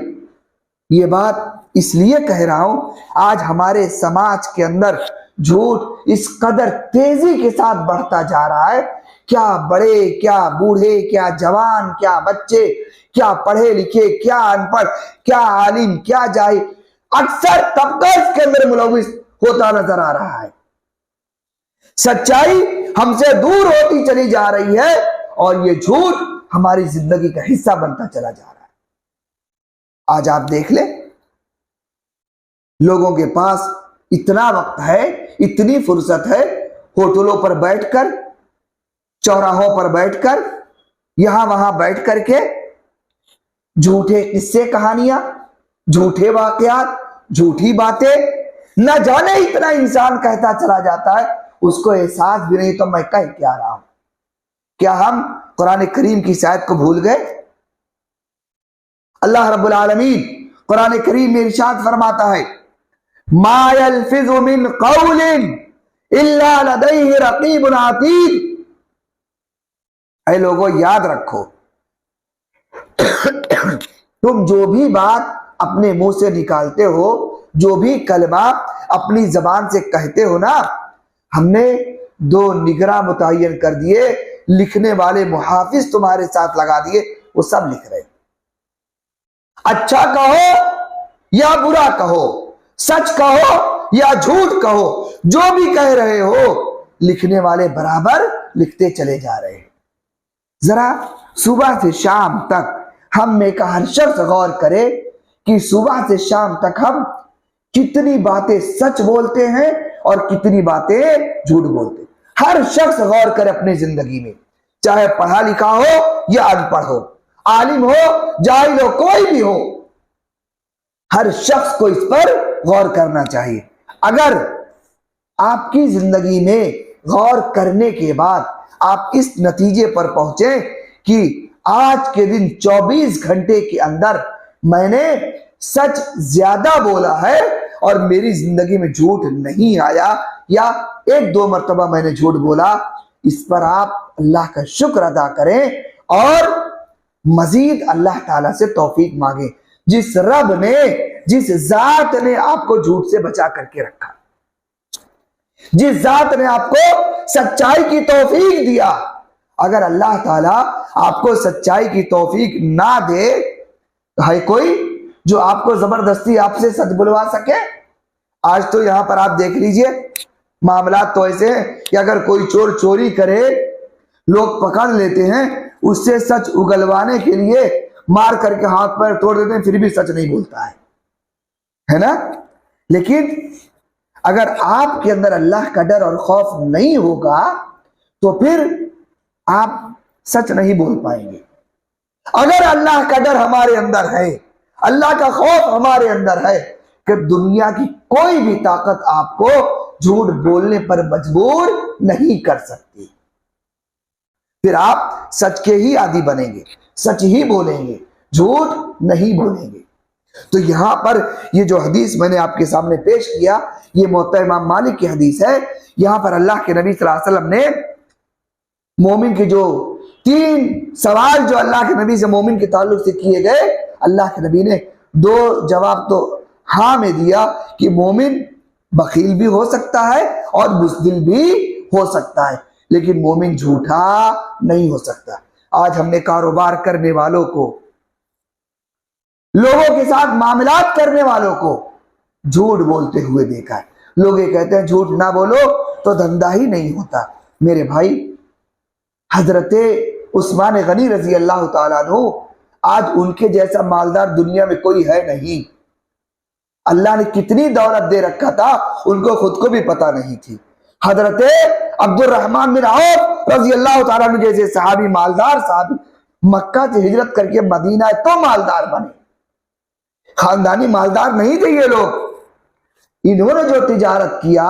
یہ بات اس لیے کہہ رہا ہوں، آج ہمارے سماج کے اندر جھوٹ اس قدر تیزی کے ساتھ بڑھتا جا رہا ہے، کیا بڑے کیا بوڑھے کیا جوان کیا بچے کیا پڑھے لکھے کیا ان پڑھ کیا عالم کیا جاہل، اکثر طبقہ اس کے اندر ملوث ہوتا نظر آ رہا ہے۔ سچائی ہم سے دور ہوتی چلی جا رہی ہے اور یہ جھوٹ ہماری زندگی کا حصہ بنتا چلا جا رہا ہے۔ آج آپ دیکھ لیں، لوگوں کے پاس اتنا وقت ہے، اتنی فرصت ہے، ہوٹلوں پر بیٹھ کر، چوراہوں پر بیٹھ کر، یہاں وہاں بیٹھ کر کے جھوٹے قصے کہانیاں، جھوٹے واقعات، جھوٹی باتیں، نہ جانے اتنا انسان کہتا چلا جاتا ہے، اس کو احساس بھی نہیں تو میں کہہ کیا رہا ہوں۔ کیا ہم قرآن کریم کی آیت کو بھول گئے؟ اللہ رب العالمین قرآن کریم میں ارشاد فرماتا ہے، ما يلفظ من قول الا لديه رقیب عتید۔ اے لوگوں یاد رکھو، تم جو بھی بات اپنے منہ سے نکالتے ہو، جو بھی کلمہ اپنی زبان سے کہتے ہو نا، ہم نے 2 نگراں متعین کر دیے، لکھنے والے محافظ تمہارے ساتھ لگا دیے، وہ سب لکھ رہے ہیں۔ اچھا کہو یا برا کہو، سچ کہو یا جھوٹ کہو، جو بھی کہہ رہے ہو لکھنے والے برابر لکھتے چلے جا رہے ہیں۔ ذرا صبح سے شام تک ہم میں کا ہر شخص غور کرے کہ صبح سے شام تک ہم کتنی باتیں سچ بولتے ہیں اور کتنی باتیں جھوٹ بولتے ہیں۔ ہر شخص غور کرے اپنی زندگی میں، چاہے پڑھا لکھا ہو یا ان پڑھ ہو، عالم ہو جاہل ہو، کوئی بھی ہو، ہر شخص کو اس پر غور کرنا چاہیے۔ اگر آپ کی زندگی میں غور کرنے کے بعد آپ اس نتیجے پر پہنچے کہ آج کے دن 24 گھنٹے کے اندر میں نے سچ زیادہ بولا ہے اور میری زندگی میں جھوٹ نہیں آیا، یا 1-2 مرتبہ میں نے جھوٹ بولا، اس پر آپ اللہ کا شکر ادا کریں اور مزید اللہ تعالیٰ سے توفیق مانگیں۔ جس رب نے، جس ذات نے آپ کو جھوٹ سے بچا کر کے رکھا، جس ذات نے آپ کو سچائی کی توفیق دیا، اگر اللہ تعالیٰ آپ کو سچائی کی توفیق نہ دے، ہے کوئی جو آپ کو زبردستی آپ سے سچ بلوا سکے؟ آج تو یہاں پر آپ دیکھ لیجئے، معاملات تو ایسے ہیں کہ اگر کوئی چور چوری کرے، لوگ پکڑ لیتے ہیں، اس سے سچ اگلوانے کے لیے مار کر کے ہاتھ پیر توڑ دیتے ہیں، پھر بھی سچ نہیں بولتا ہے نا؟ لیکن اگر آپ کے اندر اللہ کا ڈر اور خوف نہیں ہوگا تو پھر آپ سچ نہیں بول پائیں گے۔ اگر اللہ کا ڈر ہمارے اندر ہے، اللہ کا خوف ہمارے اندر ہے کہ دنیا کی کوئی بھی طاقت آپ کو جھوٹ بولنے پر مجبور نہیں کر سکتی، پھر آپ سچ کے ہی عادی بنیں گے، سچ ہی بولیں گے، جھوٹ نہیں بولیں گے۔ تو یہاں پر یہ جو حدیث میں نے آپ کے سامنے پیش کیا، یہ موطا امام مالک کی حدیث ہے۔ یہاں پر اللہ کے نبی صلی اللہ علیہ وسلم نے مومن کے جو 3 سوال جو اللہ کے نبی سے مومن کے تعلق سے کیے گئے، اللہ کے نبی نے 2 جواب تو ہاں میں دیا کہ مومن بخیل بھی ہو سکتا ہے اور بزدل بھی ہو سکتا ہے، لیکن مومن جھوٹا نہیں ہو سکتا۔ آج ہم نے کاروبار کرنے والوں کو، لوگوں کے ساتھ معاملات کرنے والوں کو جھوٹ بولتے ہوئے دیکھا ہے۔ لوگ یہ کہتے ہیں جھوٹ نہ بولو تو دھندا ہی نہیں ہوتا۔ میرے بھائی، حضرت عثمان غنی رضی اللہ تعالیٰ عنہ، آج ان کے جیسا مالدار دنیا میں کوئی ہے نہیں۔ اللہ نے کتنی دولت دے رکھا تھا ان کو خود کو بھی پتا نہیں تھی۔ حضرت عبد الرحمن بن عوف رضی اللہ تعالیٰ عنہ جیسے صحابی، مالدار صحابی، مکہ سے ہجرت کر کے مدینہ تو مالدار بنے، خاندانی مالدار نہیں تھے یہ لوگ۔ انہوں نے جو تجارت کیا،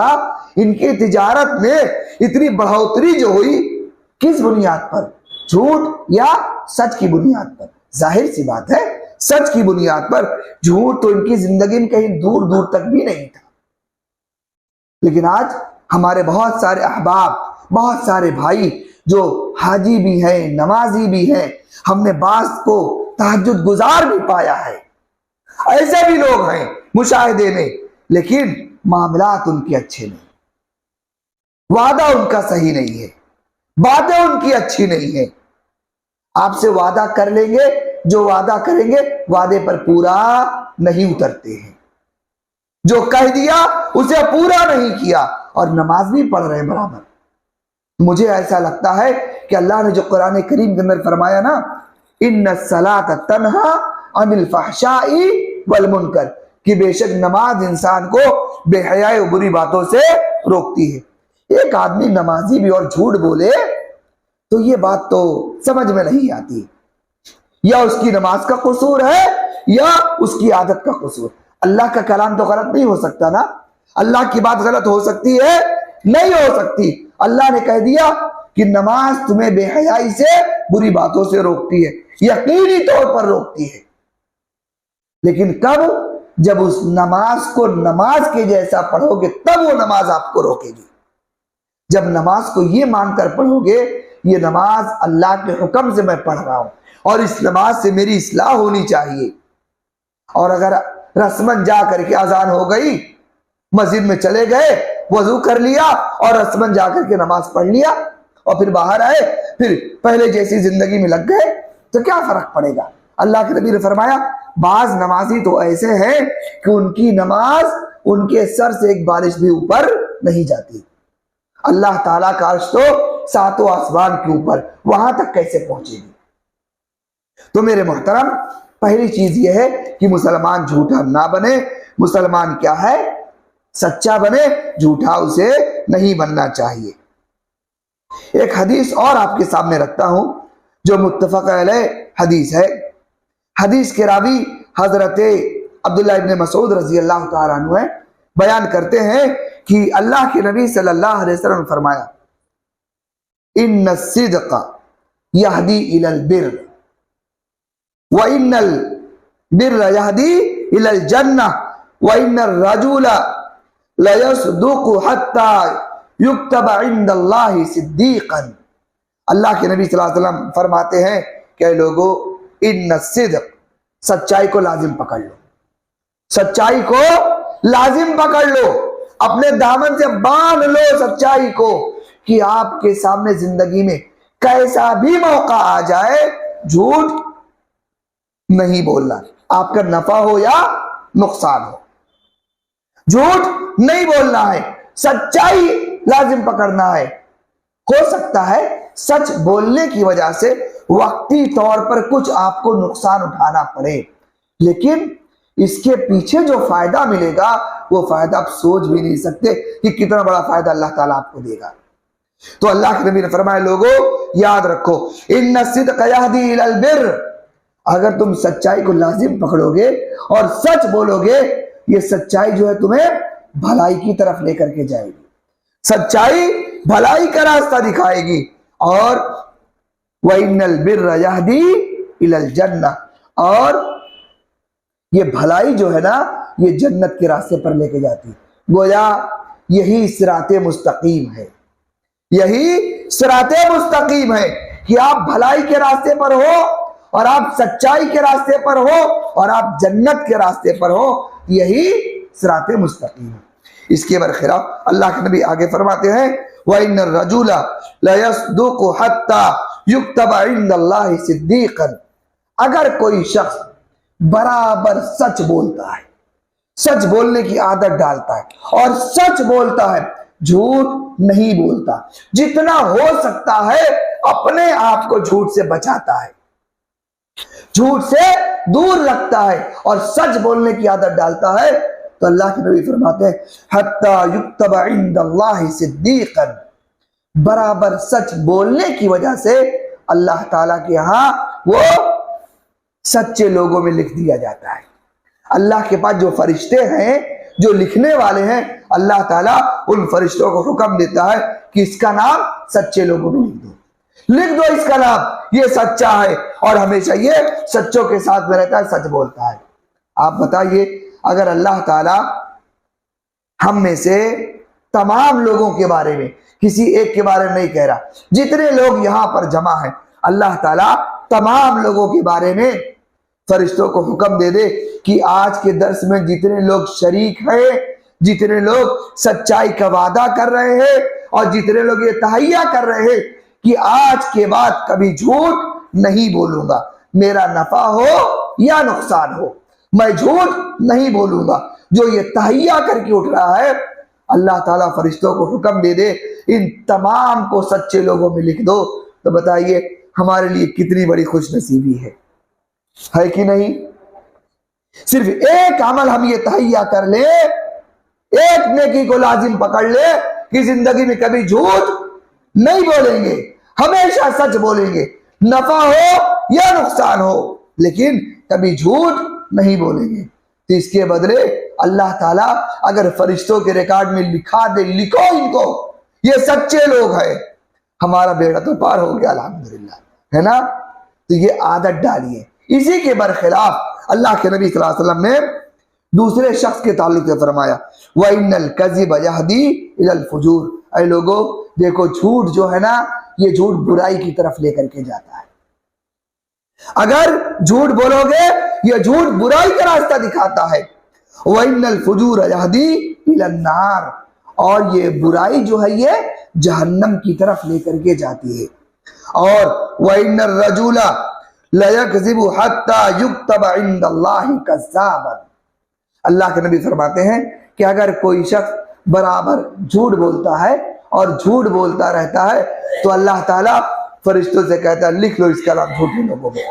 ان کی تجارت میں اتنی بڑھوتری جو ہوئی، کس بنیاد پر؟ جھوٹ یا سچ کی بنیاد پر؟ ظاہر سی بات ہے سچ کی بنیاد پر جھوٹ تو ان کی زندگی میں کہیں دور دور تک بھی نہیں تھا. لیکن آج ہمارے بہت سارے احباب، بہت سارے بھائی جو حاجی بھی ہیں، نمازی بھی ہیں، ہم نے بعض کو تہجد گزار بھی پایا ہے، ایسے بھی لوگ ہیں مشاہدے میں، لیکن معاملات ان کے اچھے نہیں، وعدہ ان کا صحیح نہیں ہے، باتیں ان کی اچھی نہیں ہے. آپ سے وعدہ کر لیں گے، جو وعدہ کریں گے وعدے پر پورا نہیں اترتے ہیں، جو کہہ دیا اسے پورا نہیں کیا، اور نماز بھی پڑھ رہے ہیں برابر. مجھے ایسا لگتا ہے کہ اللہ نے جو قرآن کریم کے اندر فرمایا نا، ان الصلاۃ تنہا عن الفحشاء والمنکر، کہ بے شک نماز انسان کو بے حیائی و بری باتوں سے روکتی ہے. ایک آدمی نمازی بھی اور جھوٹ بولے تو یہ بات تو سمجھ میں نہیں آتی، یا اس کی نماز کا قصور ہے یا اس کی عادت کا قصور. اللہ کا کلام تو غلط نہیں ہو سکتا نا، اللہ کی بات غلط ہو سکتی ہے؟ نہیں ہو سکتی. اللہ نے کہہ دیا کہ نماز تمہیں بے حیائی سے، بری باتوں سے روکتی ہے، یقینی طور پر روکتی ہے. لیکن کب؟ جب اس نماز کو نماز کے جیسا پڑھو گے تب وہ نماز آپ کو روکے گی. جب نماز کو یہ مان کر پڑھو گے یہ نماز اللہ کے حکم سے میں پڑھ رہا ہوں اور اس نماز سے میری اصلاح ہونی چاہیے، اور اگر رسمن جا کر کے اذان ہو گئی، مسجد میں چلے گئے، وضو کر لیا اور رسمن جا کر کے نماز پڑھ لیا اور پھر باہر آئے، پھر پہلے جیسی زندگی میں لگ گئے، تو کیا فرق پڑے گا؟ اللہ کے نبی نے فرمایا بعض نمازی تو ایسے ہیں کہ ان کی نماز ان کے سر سے ایک بارش بھی اوپر نہیں جاتی. اللہ تعالیٰ کا عرش تو ساتوں آسمان کے اوپر، وہاں تک کیسے پہنچے گی؟ تو میرے محترم، پہلی چیز یہ ہے کہ مسلمان جھوٹا نہ بنے. مسلمان کیا ہے؟ سچا بنے، جھوٹا اسے نہیں بننا چاہیے. ایک حدیث اور آپ کے سامنے رکھتا ہوں جو متفق علیہ حدیث ہے. حدیث کے راوی حضرت عبداللہ ابن مسعود رضی اللہ تعالیٰ عنہ ہے، بیان کرتے ہیں کہ اللہ کے نبی صلی اللہ علیہ وسلم نے فرمایا ان الصدق یہدی الی البر وان البر یہدی الی الجنہ وان الرجل لیصدق حتی یکتب عند اللہ صدیقا. اللہ کے نبی صلی اللہ علیہ وسلم فرماتے ہیں کہ اے لوگو، ان الصدق، سچائی کو لازم پکڑ لو، سچائی کو لازم پکڑ لو، اپنے دامن سے باندھ لو سچائی کو، کہ آپ کے سامنے زندگی میں کیسا بھی موقع آ جائے جھوٹ نہیں بولنا، آپ کا نفع ہو یا نقصان ہو، جھوٹ نہیں بولنا ہے، سچائی لازم پکڑنا ہے. ہو سکتا ہے سچ بولنے کی وجہ سے وقتی طور پر کچھ آپ کو نقصان اٹھانا پڑے، لیکن اس کے پیچھے جو فائدہ ملے گا وہ فائدہ آپ سوچ بھی نہیں سکتے کہ کتنا بڑا فائدہ اللہ تعالیٰ آپ کو دے گا. تو اللہ کے نبی نے فرمایا لوگو یاد رکھو ان الصدق یہدی الی البر، اگر تم سچائی کو لازم پکڑو گے اور سچ بولو گے، یہ سچائی جو ہے تمہیں بھلائی کی طرف لے کر کے جائے گی، سچائی بھلائی کا راستہ دکھائے گی. اور وَإِنَّ الْبِرَّ يَهْدِي إِلَى الْجَنَّةِ، اور یہ بھلائی جو ہے نا یہ جنت کے راستے پر لے کے جاتی. گویا یہی صراط مستقیم ہے، یہی صراط مستقیم ہے کہ آپ بھلائی کے راستے پر ہو اور آپ سچائی کے راستے پر ہو اور آپ جنت کے راستے پر ہو، یہی صراط مستقیم ہے. اس کے برخلاف اللہ کے نبی آگے فرماتے ہیں وَإِنَّ الرَّجُلَ لَيَصْدُقُ حَتَّى يُكْتَبَ عِندَ اللَّهِ صِدِّيقًا، اگر کوئی شخص برابر سچ بولتا ہے، سچ بولنے کی عادت ڈالتا ہے اور سچ بولتا ہے، جھوٹ نہیں بولتا، جتنا ہو سکتا ہے اپنے آپ کو جھوٹ سے بچاتا ہے، جھوٹ سے دور رکھتا ہے اور سچ بولنے کی عادت ڈالتا ہے، تو اللہ کے نبی فرماتے ہیں حتی یکتب عند اللہ صدیقا، برابر سچ بولنے کی وجہ سے اللہ تعالیٰ کے ہاں وہ سچے لوگوں میں لکھ دیا جاتا ہے. اللہ کے پاس جو فرشتے ہیں، جو لکھنے والے ہیں، اللہ تعالیٰ ان فرشتوں کو حکم دیتا ہے کہ اس کا نام سچے لوگوں میں لکھ دو. لکھ دو اس کا نام، یہ سچا ہے اور ہمیشہ یہ سچوں کے ساتھ میں رہتا ہے، سچ بولتا ہے۔ آپ بتائیے اگر اللہ تعالی ہم میں سے تمام لوگوں کے بارے میں، کسی ایک کے بارے میں نہیں کہہ رہا، جتنے لوگ یہاں پر جمع ہیں، اللہ تعالیٰ تمام لوگوں کے بارے میں فرشتوں کو حکم دے دے کہ آج کے درس میں جتنے لوگ شریک ہیں، جتنے لوگ سچائی کا وعدہ کر رہے ہیں اور جتنے لوگ یہ تہیہ کر رہے ہیں کہ آج کے بعد کبھی جھوٹ نہیں بولوں گا، میرا نفع ہو یا نقصان ہو، میں جھوٹ نہیں بولوں گا، جو یہ تہیہ کر کے اٹھ رہا ہے، اللہ تعالیٰ فرشتوں کو حکم دے دے ان تمام کو سچے لوگوں میں لکھ دو، تو بتائیے ہمارے لیے کتنی بڑی خوش نصیبی ہے کہ نہیں؟ صرف ایک عمل ہم یہ تہیہ کر لے، ایک نیکی کو لازم پکڑ لے کہ زندگی میں کبھی جھوٹ نہیں بولیں گے، ہمیشہ سچ بولیں گے، نفع ہو یا نقصان ہو، لیکن کبھی جھوٹ نہیں بولیں گے، تو اس کے بدلے اللہ تعالیٰ اگر فرشتوں کے ریکارڈ میں لکھا دے، لکھو ان کو یہ سچے لوگ ہیں، ہمارا بیڑا تو پار ہو گیا الحمدللہ، ہے نا؟ تو یہ عادت ڈالیے۔ اسی کے برخلاف اللہ کے نبی صلی اللہ علیہ وسلم نے دوسرے شخص کے تعلق سے فرمایا وَإِنَّ الْكَذِبَ يَهْدِي إِلَى الْفُجُورِ، اے لوگو دیکھو جھوٹ جو ہے نا، یہ جھوٹ برائی کی طرف لے کر کے جاتا ہے، اگر جھوٹ بولو گے یہ جھوٹ برائی کا راستہ دکھاتا ہے، وَإِنَّ الْفُجُورَ يَهْدِي إِلَى النَّارِ، اور یہ برائی جو ہے یہ جہنم کی طرف لے کر کے جاتی ہے، اور وَإِنَّ الرَّجُلَ لَيَكْذِبُ حَتَّى يُكْتَبَ عِندَ اللَّهِ كَذَّابًا، اللہ کے نبی فرماتے ہیں کہ اگر کوئی شخص برابر جھوٹ بولتا ہے اور جھوٹ بولتا رہتا ہے تو اللہ تعالیٰ فرشتوں سے کہتا ہے لکھ لو اس کا نام جھوٹے لوگوں میں،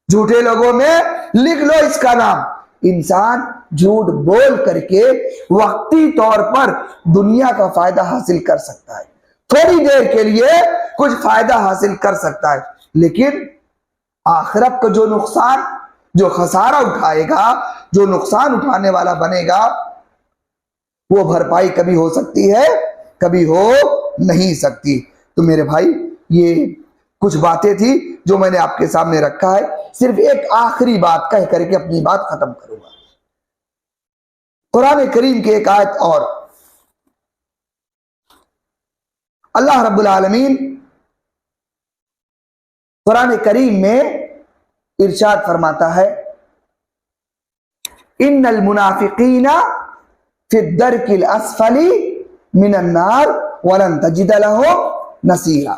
جھوٹے لوگوں میں لکھ لو اس کا نام۔ انسان جھوٹ بول کر کے وقتی طور پر دنیا کا فائدہ حاصل کر سکتا ہے، تھوڑی دیر کے لیے کچھ فائدہ حاصل کر سکتا ہے، لیکن آخرت کا جو نقصان، جو خسارہ اٹھائے گا، جو نقصان اٹھانے والا بنے گا، وہ بھرپائی کبھی ہو سکتی ہے، کبھی ہو نہیں سکتی۔ تو میرے بھائی یہ کچھ باتیں تھی جو میں نے آپ کے سامنے رکھا ہے، صرف ایک آخری بات کہہ کر کے اپنی بات ختم کروں گا۔ قرآن کریم کی ایک آیت اور، اللہ رب العالمین قرآن کریم میں ارشاد فرماتا ہے ان المنافقین فی الدرک الاسفل من النار ولن تجد لهم نصیرا۔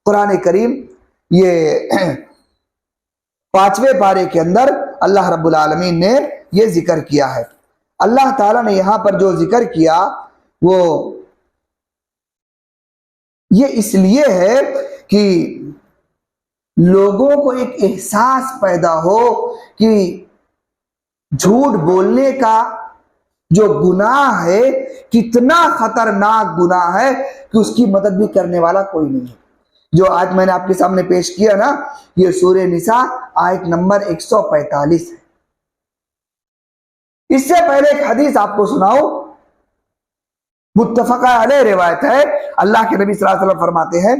قرآن کریم یہ 5ویں پارے کے اندر اللہ رب العالمین نے یہ ذکر کیا ہے۔ اللہ تعالیٰ نے یہاں پر جو ذکر کیا وہ یہ اس لیے ہے کہ لوگوں کو ایک احساس پیدا ہو کہ جھوٹ بولنے کا جو گناہ ہے کتنا خطرناک گناہ ہے کہ اس کی مدد بھی کرنے والا کوئی نہیں ہے۔ جو آج میں نے آپ کے سامنے پیش کیا نا، یہ سورہ نساء آیت نمبر 145 ہے۔ اس سے پہلے ایک حدیث آپ کو سناؤ، متفقہ علیہ روایت ہے، اللہ کے نبی صلی اللہ علیہ وسلم فرماتے ہیں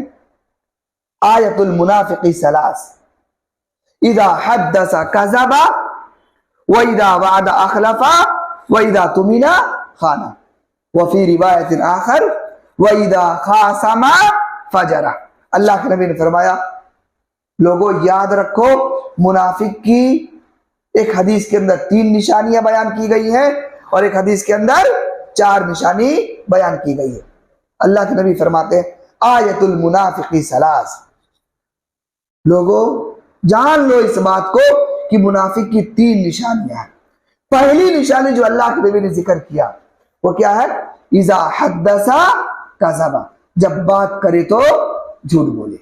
آیت المنافق ثلاث اذا حدث کذب واذا وعد اخلف واذا اؤتمن خان وفی روایت آخر واذا خاصم فجر۔ اللہ کے نبی نے فرمایا لوگوں یاد رکھو، منافق کی ایک حدیث کے اندر 3 نشانیاں بیان کی گئی ہیں اور ایک حدیث کے اندر 4 نشانی بیان کی گئی ہے۔ اللہ کے نبی فرماتے ہیں آیت المنافق ثلاث، لوگوں جان لو اس بات کو کہ منافق کی 3 نشانیاں ہیں۔ پہلی نشانی جو اللہ کے نبی نے ذکر کیا وہ کیا ہے؟ اذا حدث کذب، جب بات کرے تو جھوٹ بولے۔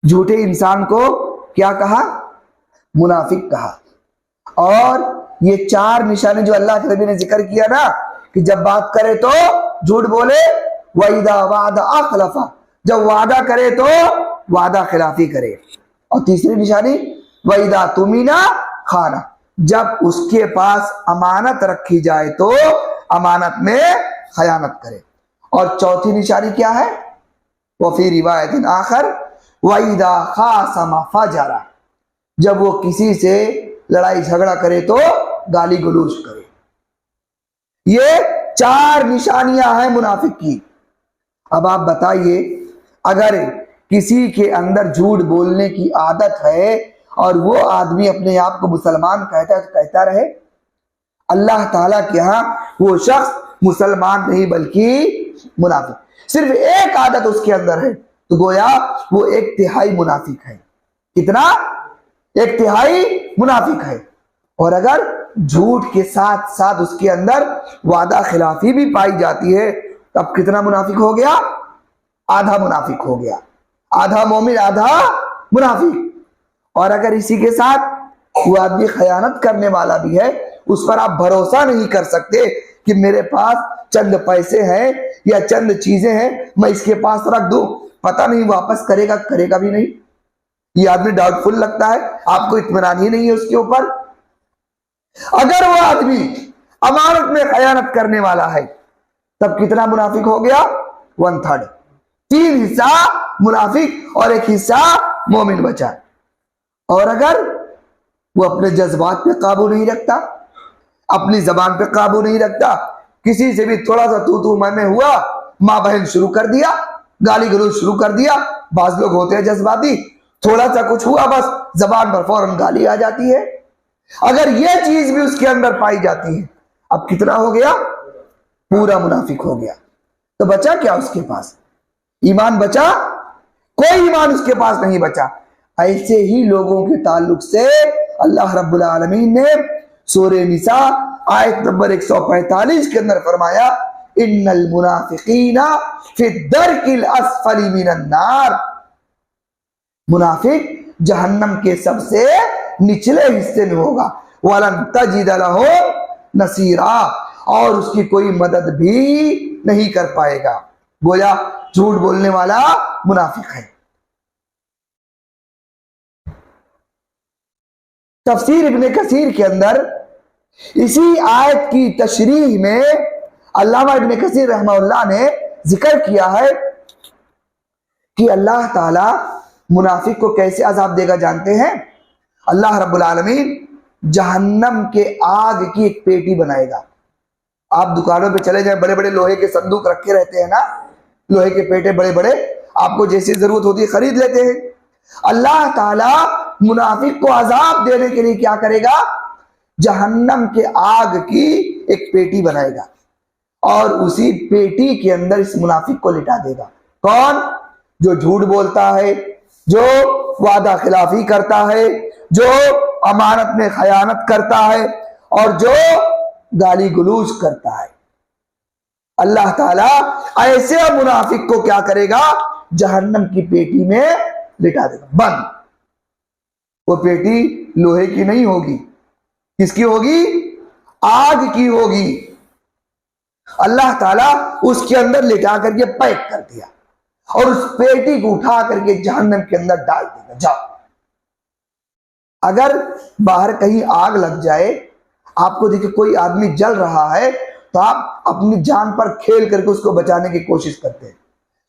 جھوٹے انسان کو کیا کہا؟ منافق کہا۔ اور یہ 4 نشانی جو اللہ کے نبی نے ذکر کیا نا کہ جب بات کرے تو جھوٹ بولے، وَإِذَا وَعَدَ أَخْلَفَ، جب وعدہ کرے تو وعدہ خلافی کرے، اور تیسری نشانی وَإِذَا اؤْتُمِنَ خَانَ، جب اس کے پاس امانت رکھی جائے تو امانت میں خیانت کرے، اور چوتھی نشانی کیا ہے؟ وفی روایت آخر وَإِذَا خَاصَمَ فَجَرَ، جب وہ کسی سے لڑائی جھگڑا کرے تو گالی گلوچ کرے۔ یہ 4 نشانیاں ہیں منافق کی۔ اب آپ بتائیے، اگر کسی کے اندر جھوٹ بولنے کی عادت ہے اور وہ آدمی اپنے آپ کو مسلمان کہتا رہے، اللہ تعالیٰ کے ہاں وہ شخص مسلمان نہیں بلکہ منافق، صرف ایک عادت اس کے اندر ہے تو گویا وہ 1/3 منافق ہے۔ کتنا؟ 1/3 منافق ہے۔ اور اگر جھوٹ کے ساتھ ساتھ اس کے اندر وعدہ خلافی بھی پائی جاتی ہے تب کتنا منافق ہو گیا؟ آدھا منافق ہو گیا، آدھا مومن آدھا منافق۔ اور اگر اسی کے ساتھ وہ آدمی خیانت کرنے والا بھی ہے، اس پر آپ بھروسہ نہیں کر سکتے کہ میرے پاس چند پیسے ہیں یا چند چیزیں ہیں، میں اس کے پاس رکھ دوں، پتہ نہیں واپس کرے گا بھی نہیں، یہ آدمی ڈاؤٹ فل لگتا ہے، آپ کو اطمینان ہی نہیں ہے اس کے اوپر۔ اگر وہ آدمی امانت میں خیانت کرنے والا ہے تب کتنا منافق ہو گیا؟ 1/3۔ 3 حصہ منافق اور 1 حصہ مومن بچا۔ اور اگر وہ اپنے جذبات پہ قابو نہیں رکھتا، اپنی زبان پہ قابو نہیں رکھتا، کسی سے بھی تھوڑا سا تو میں ہوا، ماں بہن شروع کر دیا، گالی گلوچ شروع کر دیا، بعض لوگ ہوتے ہیں جذباتی، تھوڑا سا کچھ ہوا بس زبان پر فوراً گالی آ جاتی ہے، اگر یہ چیز بھی اس کے اندر پائی جاتی ہے اب کتنا ہو گیا؟ پورا منافق ہو گیا۔ تو بچا کیا اس کے پاس؟ ایمان بچا؟ کوئی ایمان اس کے پاس نہیں بچا۔ ایسے ہی لوگوں کے تعلق سے اللہ رب العالمین نے سورہ نساء آیت نمبر 145 کے اندر فرمایا ان المنافقین فی الدرک الاسفل من النار، منافق جہنم کے سب سے نچلے حصے میں ہوگا، وَلَن تَجِدَ لَهُمْ نَصِيرًا، اور اس کی کوئی مدد بھی نہیں کر پائے گا۔ گویا جھوٹ بولنے والا منافق ہے۔ تفسیر ابن کثیر کے اندر اسی آیت کی تشریح میں علامہ ابن کثیر رحمہ اللہ نے ذکر کیا ہے کہ اللہ تعالی منافق کو کیسے عذاب دے گا جانتے ہیں؟ اللہ رب العالمین جہنم کے آگ کی ایک پیٹی بنائے گا۔ آپ دکانوں پہ چلے جائیں، بڑے بڑے لوہے کے صندوق رکھے رہتے ہیں نا، لوہے کے پیٹے بڑے بڑے، آپ کو جیسی ضرورت ہوتی ہے خرید لیتے ہیں۔ اللہ تعالی منافق کو عذاب دینے کے لیے کیا کرے گا؟ جہنم کے آگ کی ایک پیٹی بنائے گا اور اسی پیٹی کے اندر اس منافق کو لٹا دے گا۔ کون؟ جو جھوٹ بولتا ہے، جو وعدہ خلافی کرتا ہے، جو امانت میں خیانت کرتا ہے اور جو گالی گلوچ کرتا ہے۔ اللہ تعالیٰ ایسے منافق کو کیا کرے گا؟ جہنم کی پیٹی میں لٹا دے گا، بند۔ وہ پیٹی لوہے کی نہیں ہوگی، کس کی ہوگی؟ آگ کی ہوگی۔ اللہ تعالیٰ اس کے اندر لٹا کر کے پیک کر دیا اور اس پیٹی کو اٹھا کر کے جہنم کے اندر ڈال دے گا، جاؤ۔ اگر باہر کہیں آگ لگ جائے، آپ کو دیکھیں کوئی آدمی جل رہا ہے تو آپ اپنی جان پر کھیل کر کے اس کو بچانے کی کوشش کرتے ہیں،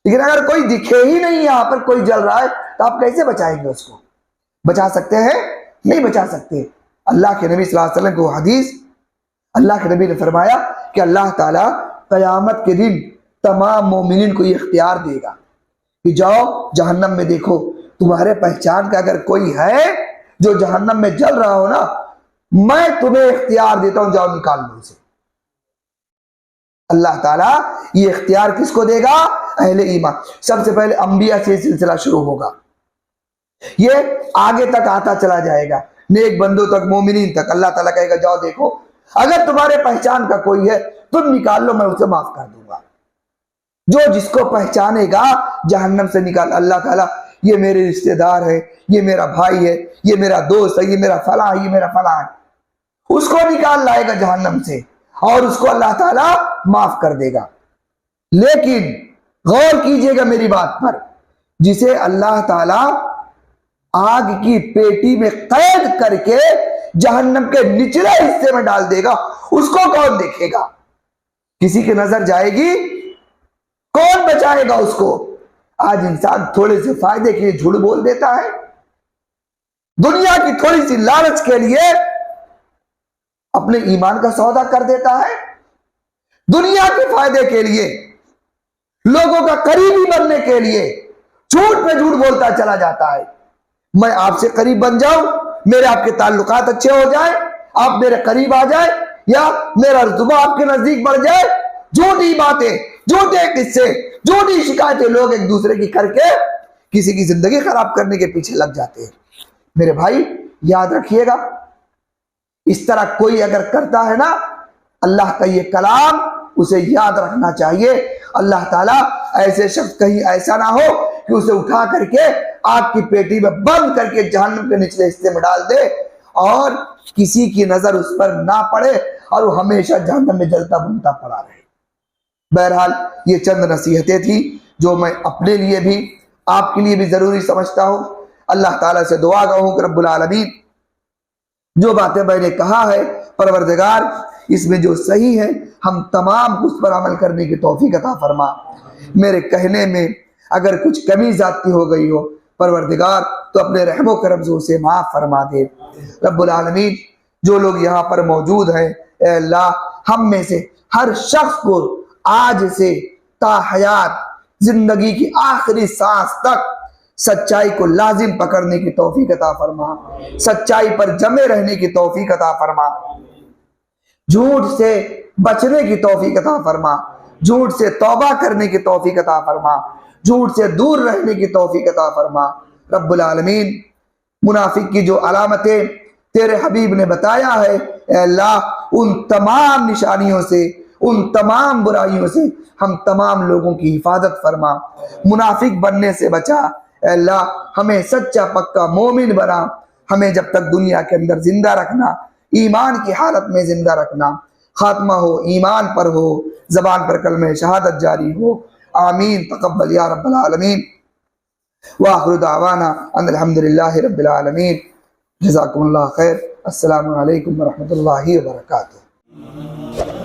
لیکن اگر کوئی دکھے ہی نہیں یہاں پر کوئی جل رہا ہے تو آپ کیسے بچائیں گے اس کو؟ بچا سکتے ہیں؟ نہیں بچا سکتے۔ اللہ کے نبی صلی اللہ علیہ وسلم کو حدیث، اللہ کے نبی نے فرمایا کہ اللہ تعالیٰ قیامت کے دن تمام مومنین کو یہ اختیار دے گا کہ جاؤ جہنم میں دیکھو، تمہارے پہچان کا اگر کوئی ہے جو جہنم میں جل رہا ہو نا، میں تمہیں اختیار دیتا ہوں، جاؤ نکال لو اسے۔ اللہ تعالیٰ یہ اختیار کس کو دے گا؟ اہل ایمان۔ سب سے پہلے انبیاء سے سلسلہ شروع ہوگا، یہ آگے تک آتا چلا جائے گا، نیک بندوں تک، مومنین تک۔ اللہ تعالیٰ کہے گا جاؤ دیکھو، اگر تمہارے پہچان کا کوئی ہے تم نکال لو، میں اسے معاف کر دوں گا۔ جو جس کو پہچانے گا جہنم سے نکال۔ اللہ تعالیٰ یہ میرے رشتہ دار ہے، یہ میرا بھائی ہے، یہ میرا دوست ہے، یہ میرا فلاں ہے، یہ میرا فلاں ہے، اس کو نکال لائے گا جہنم سے اور اس کو اللہ تعالیٰ معاف کر دے گا۔ لیکن غور کیجئے گا میری بات پر، جسے اللہ تعالیٰ آگ کی پیٹی میں قید کر کے جہنم کے نچلے حصے میں ڈال دے گا، اس کو کون دیکھے گا؟ کسی کی نظر جائے گی؟ کون بچائے گا اس کو؟ آج انسان تھوڑے سے فائدے کے لیے جھوٹ بول دیتا ہے، دنیا کی تھوڑی سی لالچ کے لیے اپنے ایمان کا سودا کر دیتا ہے، دنیا کے فائدے کے لیے، لوگوں کا قریبی بننے کے لیے جھوٹ پہ جھوٹ بولتا چلا جاتا ہے۔ میں آپ سے قریب بن جاؤں، میرے آپ کے تعلقات اچھے ہو جائیں، آپ میرے قریب آ جائیں، یا میرا رتبہ آپ کے نزدیک بڑھ جائے، جھوٹی باتیں، جھوٹے قصے، جھوٹی شکایتیں لوگ ایک دوسرے کی کر کے کسی کی زندگی خراب کرنے کے پیچھے لگ جاتے ہیں۔ میرے بھائی یاد رکھیے گا، اس طرح کوئی اگر کرتا ہے نا، اللہ کا یہ کلام اسے یاد رکھنا چاہیے، اللہ تعالیٰ ایسے شخص کہیں ایسا نہ ہو کہ اسے اٹھا کر کے آگ کی پیٹی میں بند کر کے جہنم کے نچلے حصے میں ڈال دے اور کسی کی نظر اس پر نہ پڑے اور وہ ہمیشہ جہنم میں جلتا بنتا پڑا رہے۔ بہرحال یہ چند نصیحتیں تھیں جو میں اپنے لیے بھی آپ کے لیے بھی ضروری سمجھتا ہوں۔ اللہ تعالیٰ سے دعا گو ہوں کہ رب العالمین جو باتیں میں نے کہا ہے پروردگار اس میں جو صحیح ہے ہم تمام اس پر عمل کرنے کی توفیق عطا فرما، میرے کہنے میں اگر کچھ کمی زیادتی ہو گئی ہو پروردگار تو اپنے رحم و کرم سے اسے معاف فرما دے۔ رب العالمین جو لوگ یہاں پر موجود ہیں اے اللہ ہم میں سے ہر شخص کو آج سے تا حیات زندگی کی آخری سانس تک سچائی کو لازم پکڑنے کی توفیق عطا فرما، سچائی پر جمے رہنے کی توفیق عطا فرما، جھوٹ سے بچنے کی توفیق عطا فرما، جھوٹ سے توبہ کرنے کی توفیق عطا فرما، جھوٹ سے دور رہنے کی توفیق عطا فرما۔ رب العالمین منافق کی جو علامتیں تیرے حبیب نے بتایا ہے اے اللہ ان تمام نشانیوں سے، ان تمام برائیوں سے ہم تمام لوگوں کی حفاظت فرما، منافق بننے سے بچا اے اللہ، ہمیں سچا پکا مومن بنا، ہمیں جب تک دنیا کے اندر زندہ رکھنا، ایمان کی حالت میں زندہ رکھنا، خاتمہ ہو ایمان پر ہو، زبان پر کلمہ شہادت جاری ہو، آمین تقبل یا رب العالمین۔ وآخر دعوانا ان الحمدللہ رب العالمین۔ جزاکم اللہ خیر، السلام علیکم ورحمۃ اللہ وبرکاتہ۔